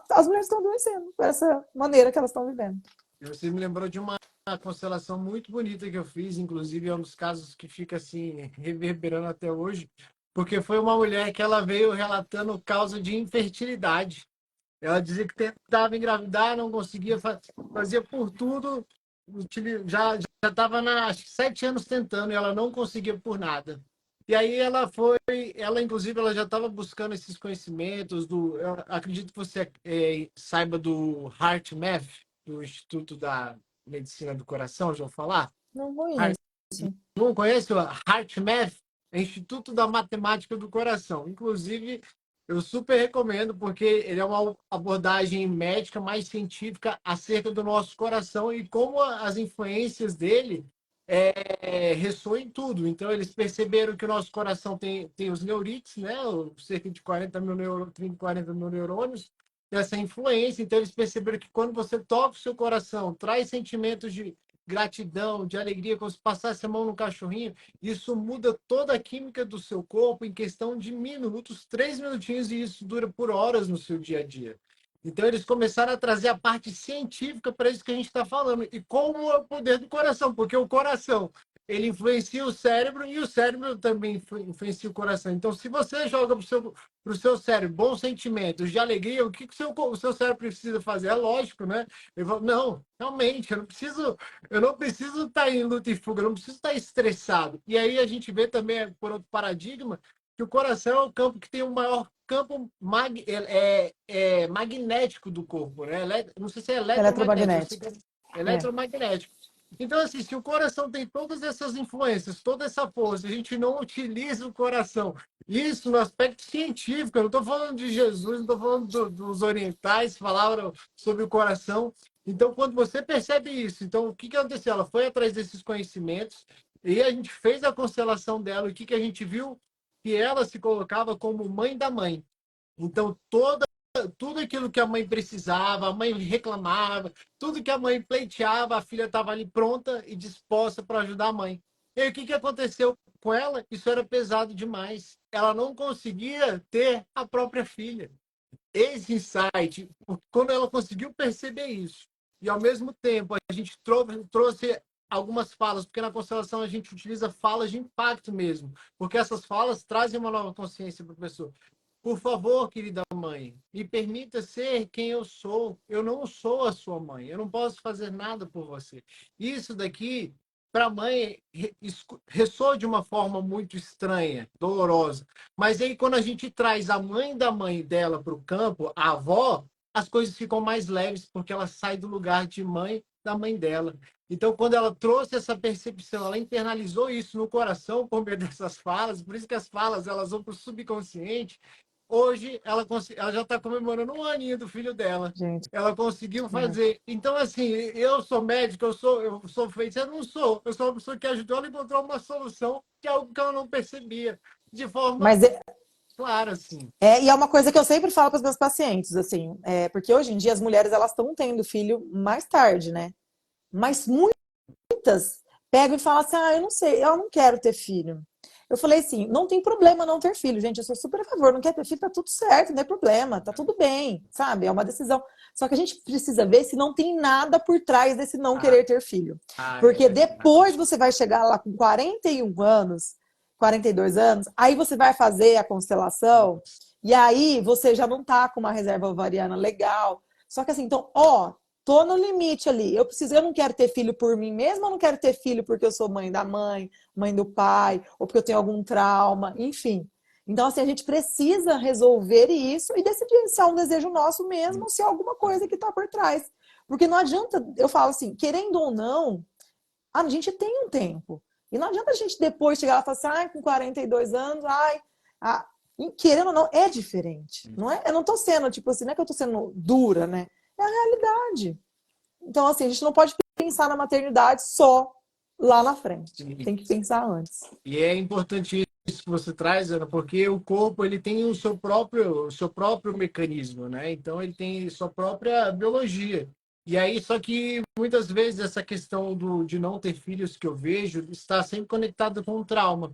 Speaker 2: as mulheres estão adoecendo por essa maneira que elas estão vivendo.
Speaker 1: Você me lembrou de uma constelação muito bonita que eu fiz, inclusive é um dos casos que fica assim, reverberando até hoje, porque foi uma mulher que ela veio relatando causa de infertilidade. Ela dizia que tentava engravidar, não conseguia, fazia por tudo, já estava, acho que 7 anos tentando, e ela não conseguia por nada. E aí ela inclusive, ela já estava buscando esses conhecimentos eu acredito que você saiba do HeartMath, do Instituto da Medicina do Coração, já vou falar?
Speaker 2: Não conheço.
Speaker 1: Não conhece o HeartMath? É Instituto da Matemática do Coração. Inclusive, eu super recomendo, porque ele é uma abordagem médica mais científica acerca do nosso coração e como as influências dele ressoam em tudo. Então, eles perceberam que o nosso coração tem os neurites, né? Cerca de 40 mil neurônios, essa influência. Então, eles perceberam que quando você toca o seu coração, traz sentimentos de gratidão, de alegria, como se passasse a mão no cachorrinho, isso muda toda a química do seu corpo em questão de minutos, 3 minutinhos, e isso dura por horas no seu dia a dia. Então, eles começaram a trazer a parte científica para isso que a gente está falando. E como é o poder do coração, porque o coração ele influencia o cérebro e o cérebro também influencia o coração. Então, se você joga para o seu cérebro bons sentimentos de alegria, o que o seu cérebro precisa fazer? É lógico, né? Ele fala, não, realmente, eu não preciso estar em luta e fuga, eu não preciso estar estressado. E aí a gente vê também, por outro paradigma, que o coração é o campo que tem o maior campo magnético do corpo, né? Não sei se é eletromagnético,
Speaker 2: Eletromagnética.
Speaker 1: eletromagnético. Então, assim, se o coração tem todas essas influências, toda essa força, a gente não utiliza o coração. Isso no aspecto científico, eu não estou falando de Jesus, não estou falando dos orientais, falaram sobre o coração. Então, quando você percebe isso, então o que aconteceu? Ela foi atrás desses conhecimentos e a gente fez a constelação dela. E o que a gente viu? Que ela se colocava como mãe da mãe. Então, tudo aquilo que a mãe precisava, a mãe reclamava, tudo que a mãe pleiteava, a filha estava ali pronta e disposta para ajudar a mãe. E aí, o que aconteceu com ela? Isso era pesado demais. Ela não conseguia ter a própria filha. Esse insight, quando ela conseguiu perceber isso, e ao mesmo tempo a gente trouxe algumas falas, porque na constelação a gente utiliza falas de impacto mesmo, porque essas falas trazem uma nova consciência para a pessoa. Por favor, querida mãe, me permita ser quem eu sou. Eu não sou a sua mãe. Eu não posso fazer nada por você. Isso daqui, para a mãe, ressoa de uma forma muito estranha, dolorosa. Mas aí, quando a gente traz a mãe da mãe dela para o campo, a avó, as coisas ficam mais leves, porque ela sai do lugar de mãe da mãe dela. Então, quando ela trouxe essa percepção, ela internalizou isso no coração por meio dessas falas, por isso que as falas elas vão para o subconsciente. Hoje, ela já está comemorando 1 aninho do filho dela.
Speaker 2: Gente,
Speaker 1: Ela conseguiu fazer. Então, assim, eu sou médico, eu sou feiticeiro, eu não sou. Eu sou uma pessoa que ajudou ela a encontrar uma solução que é algo que ela não percebia. De forma
Speaker 2: mas
Speaker 1: Claro, assim.
Speaker 2: E é uma coisa que eu sempre falo para os meus pacientes, assim, porque hoje em dia as mulheres elas estão tendo filho mais tarde, né? Mas muitas pegam e falam assim: ah, eu não sei, eu não quero ter filho. Eu falei assim: não tem problema não ter filho, gente. Eu sou super a favor. Não quer ter filho, tá tudo certo, não tem problema, tá tudo bem, sabe? É uma decisão. Só que a gente precisa ver se não tem nada por trás desse não
Speaker 1: Ah,
Speaker 2: querer ter filho.
Speaker 1: é
Speaker 2: Porque depois
Speaker 1: verdade.
Speaker 2: você vai chegar lá com 41 anos, 42 anos, aí você vai fazer a constelação, e aí você já não tá com uma reserva ovariana legal. Só que assim, então, ó, tô no limite ali. Eu não quero ter filho por mim mesma, eu não quero ter filho porque eu sou mãe da mãe, mãe do pai, ou porque eu tenho algum trauma, enfim. Então, assim, a gente precisa resolver isso e decidir se é um desejo nosso mesmo ou se é alguma coisa que está por trás. Porque não adianta, eu falo assim, querendo ou não, a gente tem um tempo. E não adianta a gente depois chegar lá e falar assim, ai, com 42 anos, ai, ah, querendo ou não, é diferente. Não é? Eu não tô sendo, tipo assim, não é que eu tô sendo dura, né? É a realidade. Então, assim, a gente não pode pensar na maternidade só lá na frente.
Speaker 1: Sim.
Speaker 2: Tem que pensar antes.
Speaker 1: E é importante isso que você traz, Ana, porque o corpo ele tem o seu próprio mecanismo, né? Então ele tem sua própria biologia. E aí, só que muitas vezes essa questão de não ter filhos que eu vejo está sempre conectada com o trauma.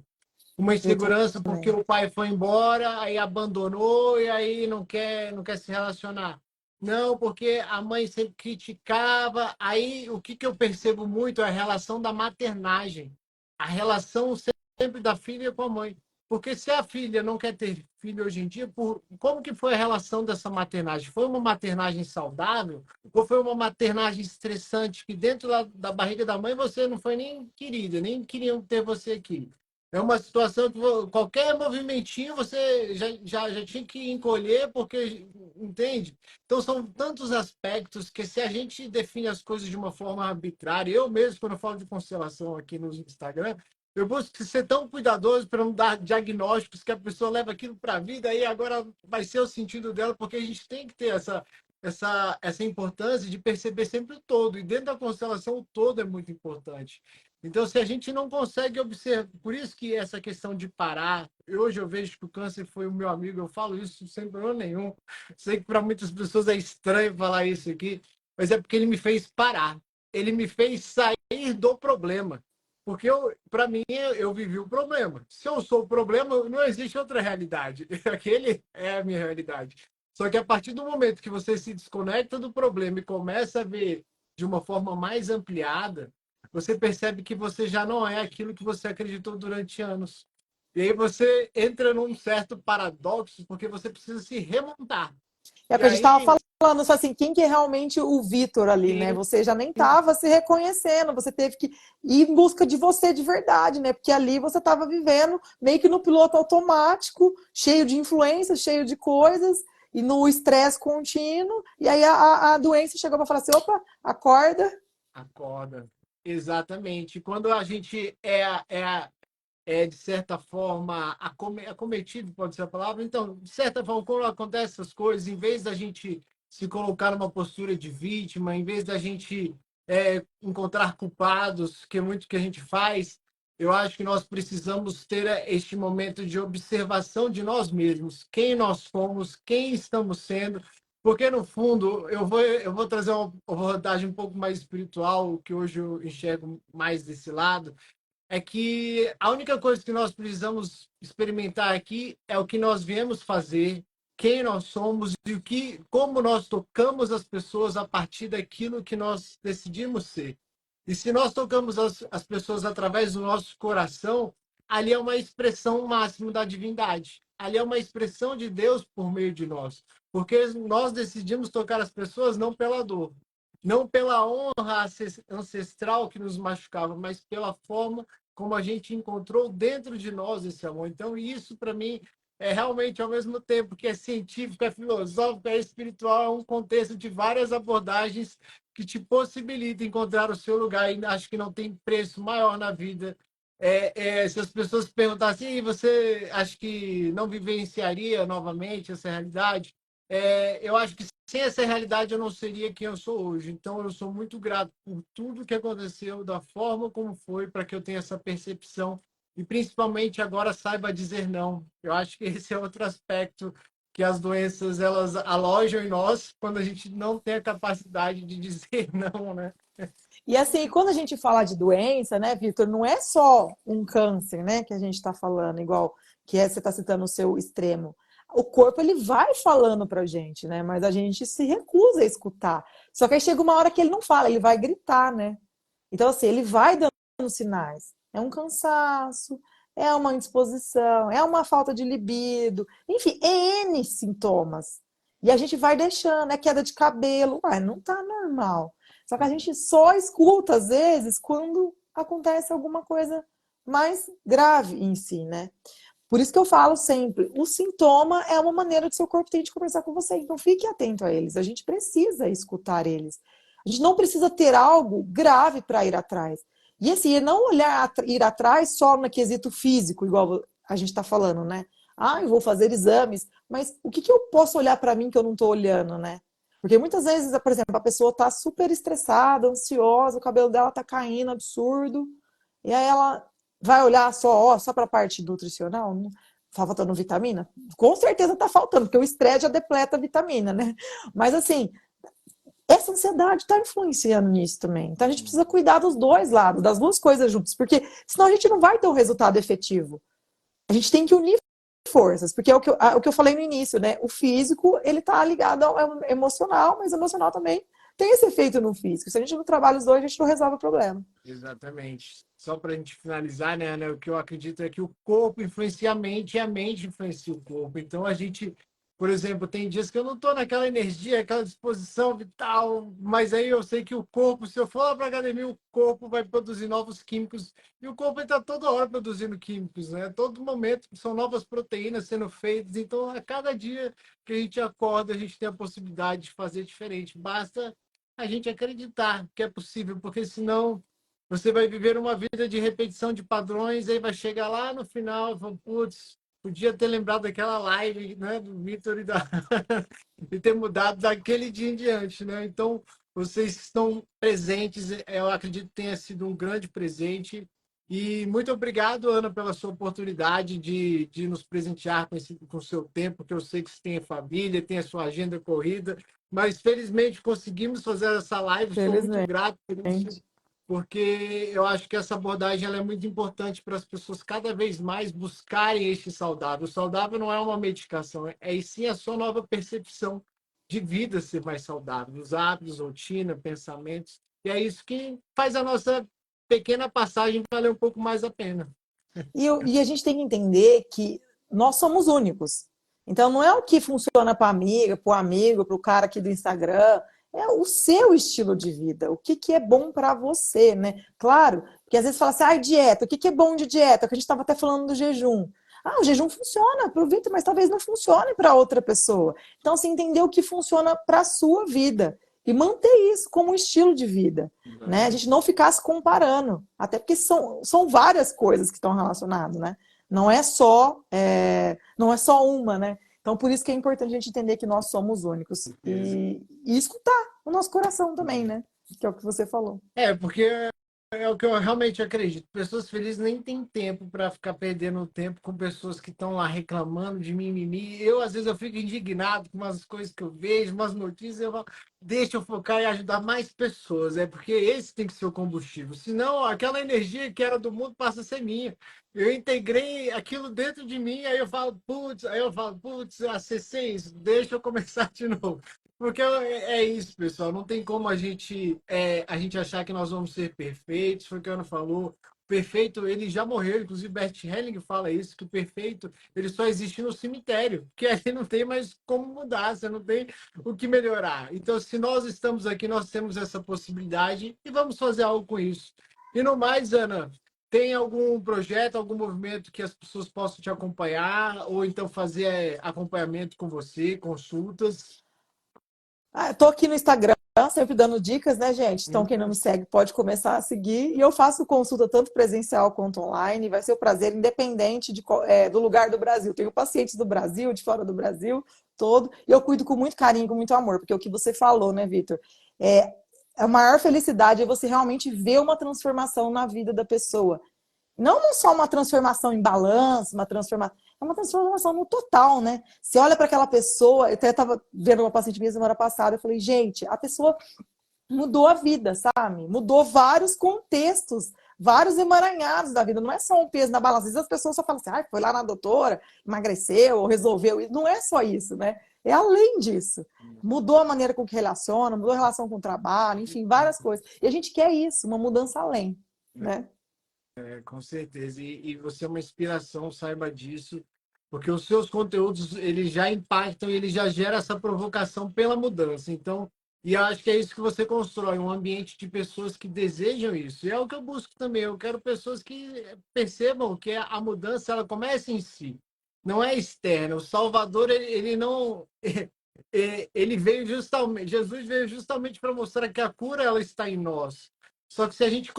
Speaker 1: Uma
Speaker 2: Eu
Speaker 1: insegurança porque
Speaker 2: também.
Speaker 1: o pai foi embora, aí abandonou e aí não quer se relacionar. Não, porque a mãe sempre criticava. Aí o que, que eu percebo muito é a relação da maternagem, a relação sempre da filha com a mãe. Porque se a filha não quer ter filho hoje em dia, como que foi a relação dessa maternagem? Foi uma maternagem saudável ou foi uma maternagem estressante que dentro da barriga da mãe você não foi nem querida, nem queriam ter você aqui? É uma situação que qualquer movimentinho você já tinha que encolher, porque, entende? Então, são tantos aspectos que, se a gente define as coisas de uma forma arbitrária, eu mesmo, quando eu falo de constelação aqui no Instagram, eu busco ser tão cuidadoso para não dar diagnósticos que a pessoa leva aquilo para a vida e agora vai ser o sentido dela, porque a gente tem que ter essa importância de perceber sempre o todo. E dentro da constelação, o todo é muito importante. Então, se a gente não consegue observar, por isso que essa questão de parar, hoje eu vejo que o câncer foi o meu amigo, eu falo isso sem problema nenhum. Sei que para muitas pessoas é estranho falar isso aqui, mas é porque ele me fez parar. Ele me fez sair do problema. Porque para mim, eu vivi o problema. Se eu sou o problema, não existe outra realidade. Aquele é a minha realidade. Só que a partir do momento que você se desconecta do problema e começa a ver de uma forma mais ampliada, você percebe que você já não é aquilo que você acreditou durante anos. E aí você entra num certo paradoxo, porque você precisa se remontar.
Speaker 2: É o
Speaker 1: E
Speaker 2: que a gente estava
Speaker 1: aí,
Speaker 2: falando, só assim, quem que é realmente o Vitor ali, né?
Speaker 1: e,
Speaker 2: Você já nem estava se reconhecendo, você teve que ir em busca de você de verdade, né? Porque ali você estava vivendo meio que no piloto automático, cheio de influências, cheio de coisas, e no estresse contínuo, e aí a doença chegou para falar assim, opa, acorda.
Speaker 1: acorda. Exatamente. Quando a gente de certa forma, acometido, pode ser a palavra. Então, de certa forma, quando acontecem essas coisas, em vez da gente se colocar numa postura de vítima, em vez da gente encontrar culpados, que é muito que a gente faz, eu acho que nós precisamos ter este momento de observação de nós mesmos, quem nós somos, quem estamos sendo, porque no fundo eu vou trazer uma abordagem um pouco mais espiritual, que hoje eu enxergo mais desse lado, é que a única coisa que nós precisamos experimentar aqui é o que nós viemos fazer, quem nós somos e como nós tocamos as pessoas a partir daquilo que nós decidimos ser. E se nós tocamos as pessoas através do nosso coração, ali é uma expressão máxima da divindade. Ali é uma expressão de Deus por meio de nós. Porque nós decidimos tocar as pessoas não pela dor, não pela honra ancestral que nos machucava, mas pela forma como a gente encontrou dentro de nós esse amor. Então, isso para mim é realmente ao mesmo tempo que é científico, é filosófico, é espiritual, é um contexto de várias abordagens que te possibilita encontrar o seu lugar. E acho que não tem preço maior na vida. Se as pessoas perguntassem, você acha que não vivenciaria novamente essa realidade? Eu acho que sem essa realidade eu não seria quem eu sou hoje. Então eu sou muito grato por tudo que aconteceu, da forma como foi, para que eu tenha essa percepção e principalmente agora saiba dizer não. Eu acho que esse é outro aspecto que as doenças elas alojam em nós quando a gente não tem a capacidade de dizer não, né?
Speaker 2: E assim, quando a gente fala de doença, né, Vitor, não é só um câncer, né, que a gente está falando, igual que é, você está citando o seu extremo. O corpo ele vai falando pra gente, né? Mas a gente se recusa a escutar. Só que aí chega uma hora que ele não fala, ele vai gritar, né? Então, assim, ele vai dando sinais. É um cansaço, é uma indisposição, é uma falta de libido, enfim, é N sintomas. E a gente vai deixando, é queda de cabelo, uai, não tá normal. Só que a gente só escuta, às vezes, quando acontece alguma coisa mais grave em si, né? Por isso que eu falo sempre, o sintoma é uma maneira que seu corpo tem de conversar com você. Então fique atento a eles. A gente precisa escutar eles. A gente não precisa ter algo grave para ir atrás. E assim, não olhar ir atrás só no quesito físico, igual a gente está falando, né? Ah, eu vou fazer exames, mas o que eu posso olhar para mim que eu não estou olhando, né? Porque muitas vezes, por exemplo, a pessoa está super estressada, ansiosa, o cabelo dela está caindo absurdo, e aí ela vai olhar só para a parte nutricional? Não, tá faltando vitamina? Com certeza tá faltando, porque o estresse já depleta a vitamina, né? Mas assim, essa ansiedade está influenciando nisso também. Então a gente precisa cuidar dos dois lados, das duas coisas juntas, porque senão a gente não vai ter um resultado efetivo. A gente tem que unir forças, porque é o que eu falei no início, né? O físico, ele tá ligado ao emocional, mas o emocional também tem esse efeito no físico. Se a gente não trabalha os dois, a gente não resolve o problema.
Speaker 1: Exatamente. Só para a gente finalizar, né, Ana, o que eu acredito é que o corpo influencia a mente e a mente influencia o corpo. Então, a gente, por exemplo, tem dias que eu não estou naquela energia, aquela disposição vital, mas aí eu sei que o corpo, se eu for lá para a academia, o corpo vai produzir novos químicos e o corpo está toda hora produzindo químicos, né? Todo momento são novas proteínas sendo feitas. Então, a cada dia que a gente acorda, a gente tem a possibilidade de fazer diferente. Basta a gente acreditar que é possível, porque senão você vai viver uma vida de repetição de padrões, aí vai chegar lá no final e falar, putz, podia ter lembrado daquela live, né, do Vitor e ter mudado daquele dia em diante, né? Então, vocês estão presentes, eu acredito que tenha sido um grande presente. E muito obrigado, Ana, pela sua oportunidade de nos presentear com o seu tempo, que eu sei que você tem a família, tem a sua agenda corrida, mas felizmente conseguimos fazer essa live, sou muito
Speaker 2: Felizmente.
Speaker 1: grato por isso, porque eu acho que essa abordagem ela é muito importante para as pessoas cada vez mais buscarem este saudável. O saudável não é uma medicação, é sim a sua nova percepção de vida ser mais saudável, os hábitos, rotina, pensamentos. E é isso que faz a nossa pequena passagem valer um pouco mais a pena.
Speaker 2: E a gente tem que entender que nós somos únicos. Então, não é o que funciona para a amiga, para o amigo, para o cara aqui do Instagram. É o seu estilo de vida. O que é bom para você, né? Claro, porque às vezes fala assim, ah, dieta. O que é bom de dieta? Que a gente estava até falando do jejum. Ah, o jejum funciona para o Vitor, mas talvez não funcione para outra pessoa. Então, assim, entender o que funciona para a sua vida e manter isso como um estilo de vida, né? A gente não ficar se comparando, até porque são várias coisas que estão relacionadas, né? Não é só uma, né? Então, por isso que é importante a gente entender que nós somos únicos e escutar o nosso coração também, né? Que é o que você falou.
Speaker 1: Porque é o que eu realmente acredito. Pessoas felizes nem têm tempo para ficar perdendo tempo com pessoas que estão lá reclamando de mimimi. Eu, às vezes, eu fico indignado com umas coisas que eu vejo, umas notícias, eu falo, deixa eu focar e ajudar mais pessoas. É porque esse tem que ser o combustível. Senão, aquela energia que era do mundo passa a ser minha. Eu integrei aquilo dentro de mim, aí eu falo, putz, acessei isso, deixa eu começar de novo. Porque é isso, pessoal. Não tem como a gente achar que nós vamos ser perfeitos. Foi o que a Ana falou. O perfeito, ele já morreu. Inclusive, Bert Helling fala isso, que o perfeito ele só existe no cemitério. Que aí não tem mais como mudar, você não tem o que melhorar. Então, se nós estamos aqui, nós temos essa possibilidade e vamos fazer algo com isso. E no mais, Ana, tem algum projeto, algum movimento que as pessoas possam te acompanhar? Ou então fazer acompanhamento com você, consultas?
Speaker 2: Ah, eu tô aqui no Instagram, sempre dando dicas, né, gente? Então, quem não me segue pode começar a seguir. E eu faço consulta tanto presencial quanto online. Vai ser um prazer, independente do lugar do Brasil. Tenho pacientes do Brasil, de fora do Brasil, todo. E eu cuido com muito carinho, com muito amor, porque é o que você falou, né, Vitor? É, a maior felicidade é você realmente ver uma transformação na vida da pessoa. Não só uma transformação em balanço, é uma transformação no total, né? Você olha para aquela pessoa, eu até estava vendo uma paciente minha semana passada, eu falei, gente, a pessoa mudou a vida, sabe? Mudou vários contextos, vários emaranhados da vida. Não é só um peso na balança. Às vezes as pessoas só falam assim, ah, foi lá na doutora, emagreceu ou resolveu. Não é só isso, né? É além disso. Mudou a maneira com que relaciona, mudou a relação com o trabalho, enfim, várias coisas. E a gente quer isso, uma mudança além, né?
Speaker 1: Com certeza. E você é uma inspiração, saiba disso, porque os seus conteúdos, eles já impactam e ele já gera essa provocação pela mudança. Então, e eu acho que é isso que você constrói, um ambiente de pessoas que desejam isso. E é o que eu busco também. Eu quero pessoas que percebam que a mudança, ela começa em si, não é externa. O Salvador, ele não... Ele veio justamente, Jesus veio justamente para mostrar que a cura, ela está em nós. Só que se a gente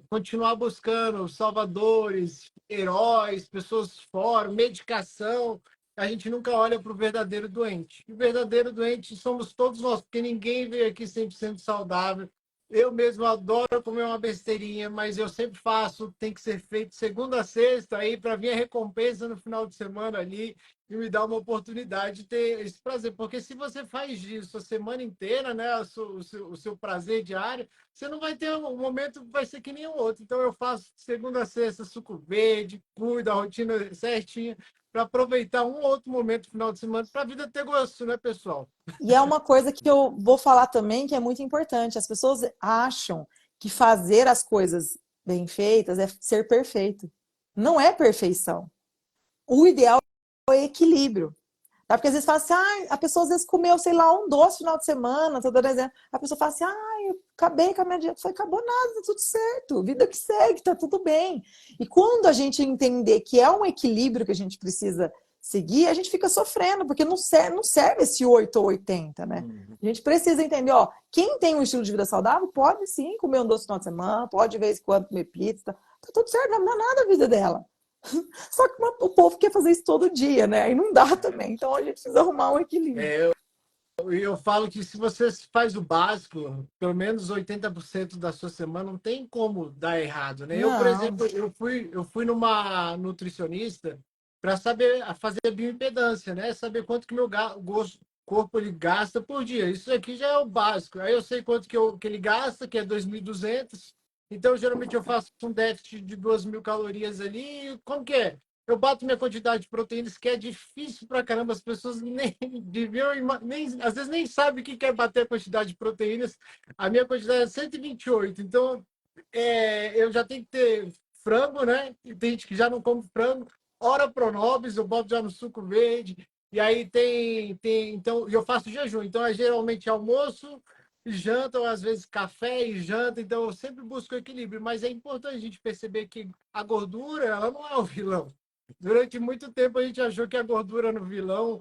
Speaker 1: continuar buscando salvadores, heróis, pessoas fora, medicação, a gente nunca olha para o verdadeiro doente. E o verdadeiro doente somos todos nós, porque ninguém veio aqui 100% saudável. Eu mesmo adoro comer uma besteirinha, mas eu sempre faço, tem que ser feito segunda a sexta, aí para vir a recompensa no final de semana ali e me dar uma oportunidade de ter esse prazer. Porque se você faz isso a semana inteira, né, o seu prazer diário, você não vai ter um momento que vai ser que nem o outro. Então, eu faço segunda a sexta, suco verde, cuido, a rotina certinha, para aproveitar um outro momento no final de semana, para a vida ter gosto, né, pessoal?
Speaker 2: E é uma coisa que eu vou falar também que é muito importante. As pessoas acham que fazer as coisas bem feitas é ser perfeito. Não é perfeição. O ideal é equilíbrio. Tá? Porque às vezes fala assim, ah, a pessoa às vezes comeu, sei lá, um doce no final de semana, tô dando exemplo. A pessoa fala assim, ah, eu acabei com a minha dieta. Foi, acabou nada, tá tudo certo, vida que segue, tá tudo bem. E quando a gente entender que é um equilíbrio que a gente precisa seguir, a gente fica sofrendo, porque não serve esse 8 ou 80, né? A gente precisa entender, ó, quem tem um estilo de vida saudável pode sim comer um doce no final de semana, pode de vez em quando comer pizza, tá tudo certo, não dá nada a vida dela. Só que o povo quer fazer isso todo dia, né? Aí não dá também. Então a gente precisa arrumar um equilíbrio.
Speaker 1: Eu falo que se você faz o básico, pelo menos 80% da sua semana, não tem como dar errado, né? Eu, por
Speaker 2: Não.
Speaker 1: exemplo, eu fui numa nutricionista para saber fazer a bioimpedância, né? Saber quanto que meu corpo ele gasta por dia. Isso aqui já é o básico. Aí eu sei quanto que ele gasta, que é 2.200. Então, geralmente eu faço um déficit de 2.000 calorias ali. Como que é? Eu bato minha quantidade de proteínas, que é difícil pra caramba. As pessoas nem deviam, às vezes nem sabem o que é bater a quantidade de proteínas. A minha quantidade é 128. Então, eu já tenho que ter frango, né? E tem gente que já não come frango. Ora pronobis, eu boto já no suco verde. E aí então, eu faço jejum. Então, é geralmente almoço e janta, ou às vezes café e janta. Então, eu sempre busco equilíbrio. Mas é importante a gente perceber que a gordura, ela não é o vilão. Durante muito tempo a gente achou que a gordura era o vilão,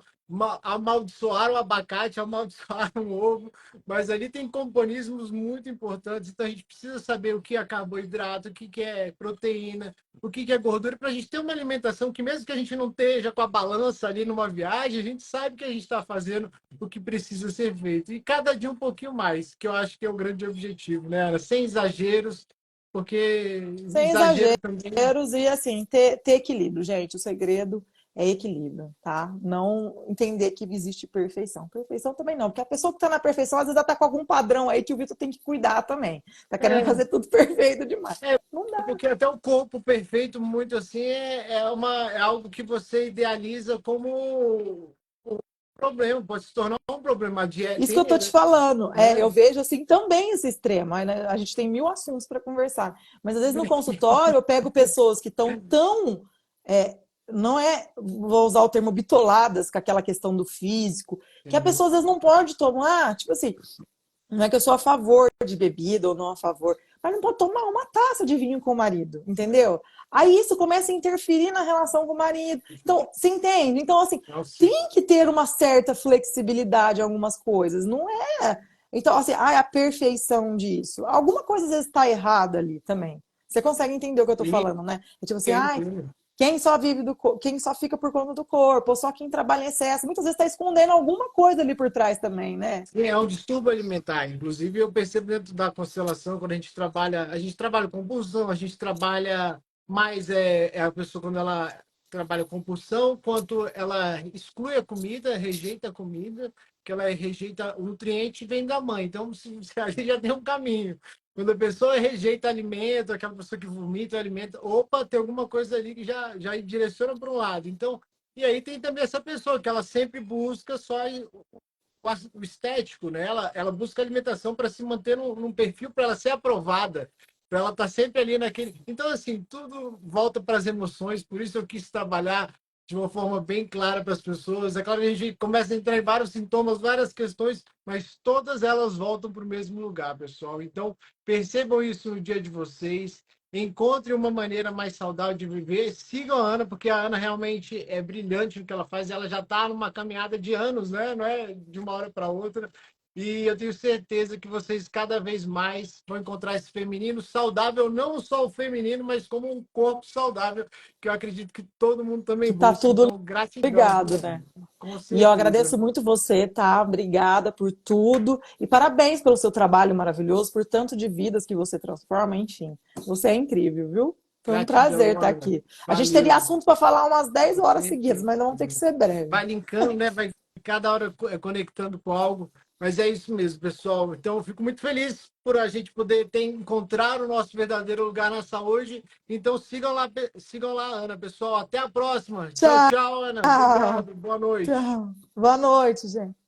Speaker 1: amaldiçoaram o abacate, amaldiçoaram o ovo, mas ali tem componismos muito importantes, então a gente precisa saber o que é carboidrato, o que é proteína, o que é gordura, para a gente ter uma alimentação que, mesmo que a gente não esteja com a balança ali numa viagem, a gente sabe que a gente está fazendo o que precisa ser feito. E cada dia um pouquinho mais, que eu acho que é o grande objetivo, né, Ana? Sem exageros, porque
Speaker 2: Sem
Speaker 1: exagero também.
Speaker 2: exageros e assim, ter equilíbrio, gente. O segredo é equilíbrio, tá? Não entender que existe perfeição. Perfeição também não, porque a pessoa que está na perfeição, às vezes ela tá com algum padrão aí que o Vitor tem que cuidar também. Tá querendo
Speaker 1: É,
Speaker 2: fazer tudo perfeito demais. Não dá.
Speaker 1: porque até o corpo perfeito, muito assim, é algo que você idealiza como um problema, pode se tornar um problema. A dieta,
Speaker 2: Isso que eu tô te falando. Eu vejo assim também esse extremo. Aí, né, a gente tem mil assuntos para conversar. Mas às vezes no consultório eu pego pessoas que estão tão. é, não é, vou usar o termo bitoladas com aquela questão do físico, que a pessoa às vezes não pode tomar, tipo assim, não é que eu sou a favor de bebida ou não a favor, mas não pode tomar uma taça de vinho com o marido, entendeu? Aí isso começa a interferir na relação com o marido. Então, você entende? Então, assim,
Speaker 1: Nossa,
Speaker 2: tem que ter uma certa flexibilidade em algumas coisas, não é? Então, assim, a perfeição disso. Alguma coisa às vezes está errada ali também. Você consegue entender o que eu tô
Speaker 1: sim,
Speaker 2: falando, né? É tipo assim,
Speaker 1: entendo.
Speaker 2: quem só vive quem só fica por conta do corpo, ou só quem trabalha em excesso, muitas vezes está escondendo alguma coisa ali por trás também, né?
Speaker 1: Sim, é um distúrbio alimentar. Inclusive, eu percebo dentro da constelação, quando a gente trabalha com compulsão, a gente trabalha mais é a pessoa quando ela trabalha com compulsão, quanto ela exclui a comida, rejeita a comida, que ela rejeita o nutriente vem da mãe. Então, a gente já tem um caminho. Quando a pessoa rejeita alimento, aquela pessoa que vomita alimento, opa, tem alguma coisa ali que já direciona para um lado. Então, e aí tem também essa pessoa que ela sempre busca só o estético, né? Ela busca alimentação para se manter num perfil, para ela ser aprovada, para ela estar sempre ali naquele. Então, assim, tudo volta para as emoções, por isso eu quis trabalhar de uma forma bem clara para as pessoas. É claro que a gente começa a entrar em vários sintomas, várias questões, mas todas elas voltam para o mesmo lugar, pessoal. Então, percebam isso no dia de vocês. Encontre uma maneira mais saudável de viver. Sigam a Ana, porque a Ana realmente é brilhante no que ela faz. Ela já está numa caminhada de anos, né? Não é de uma hora para outra. E eu tenho certeza que vocês cada vez mais vão encontrar esse feminino saudável, não só o feminino, mas como um corpo saudável, que eu acredito que todo mundo também
Speaker 2: Que tá
Speaker 1: busca.
Speaker 2: tudo
Speaker 1: Então, gratidão, viu?
Speaker 2: ligado, né?
Speaker 1: Com
Speaker 2: E eu
Speaker 1: certeza.
Speaker 2: agradeço muito você, tá? Obrigada por tudo. E parabéns pelo seu trabalho maravilhoso, por tanto de vidas que você transforma, enfim. Você é incrível, viu? Foi um prazer
Speaker 1: Gratidão,
Speaker 2: estar
Speaker 1: Ana.
Speaker 2: aqui. A gente teria
Speaker 1: Valeu.
Speaker 2: assunto para falar umas 10
Speaker 1: Com
Speaker 2: horas seguidas,
Speaker 1: certeza.
Speaker 2: mas não vamos ter que ser breve.
Speaker 1: Vai linkando, né? Vai cada hora conectando com algo. Mas é isso mesmo, pessoal. Então, eu fico muito feliz por a gente poder ter encontrar o nosso verdadeiro lugar nessa hoje. Então, sigam lá, Ana, pessoal. Até a próxima. Tchau,
Speaker 2: Tchau,
Speaker 1: tchau, Ana. Obrigado. Boa noite.
Speaker 2: tchau. Boa noite, gente.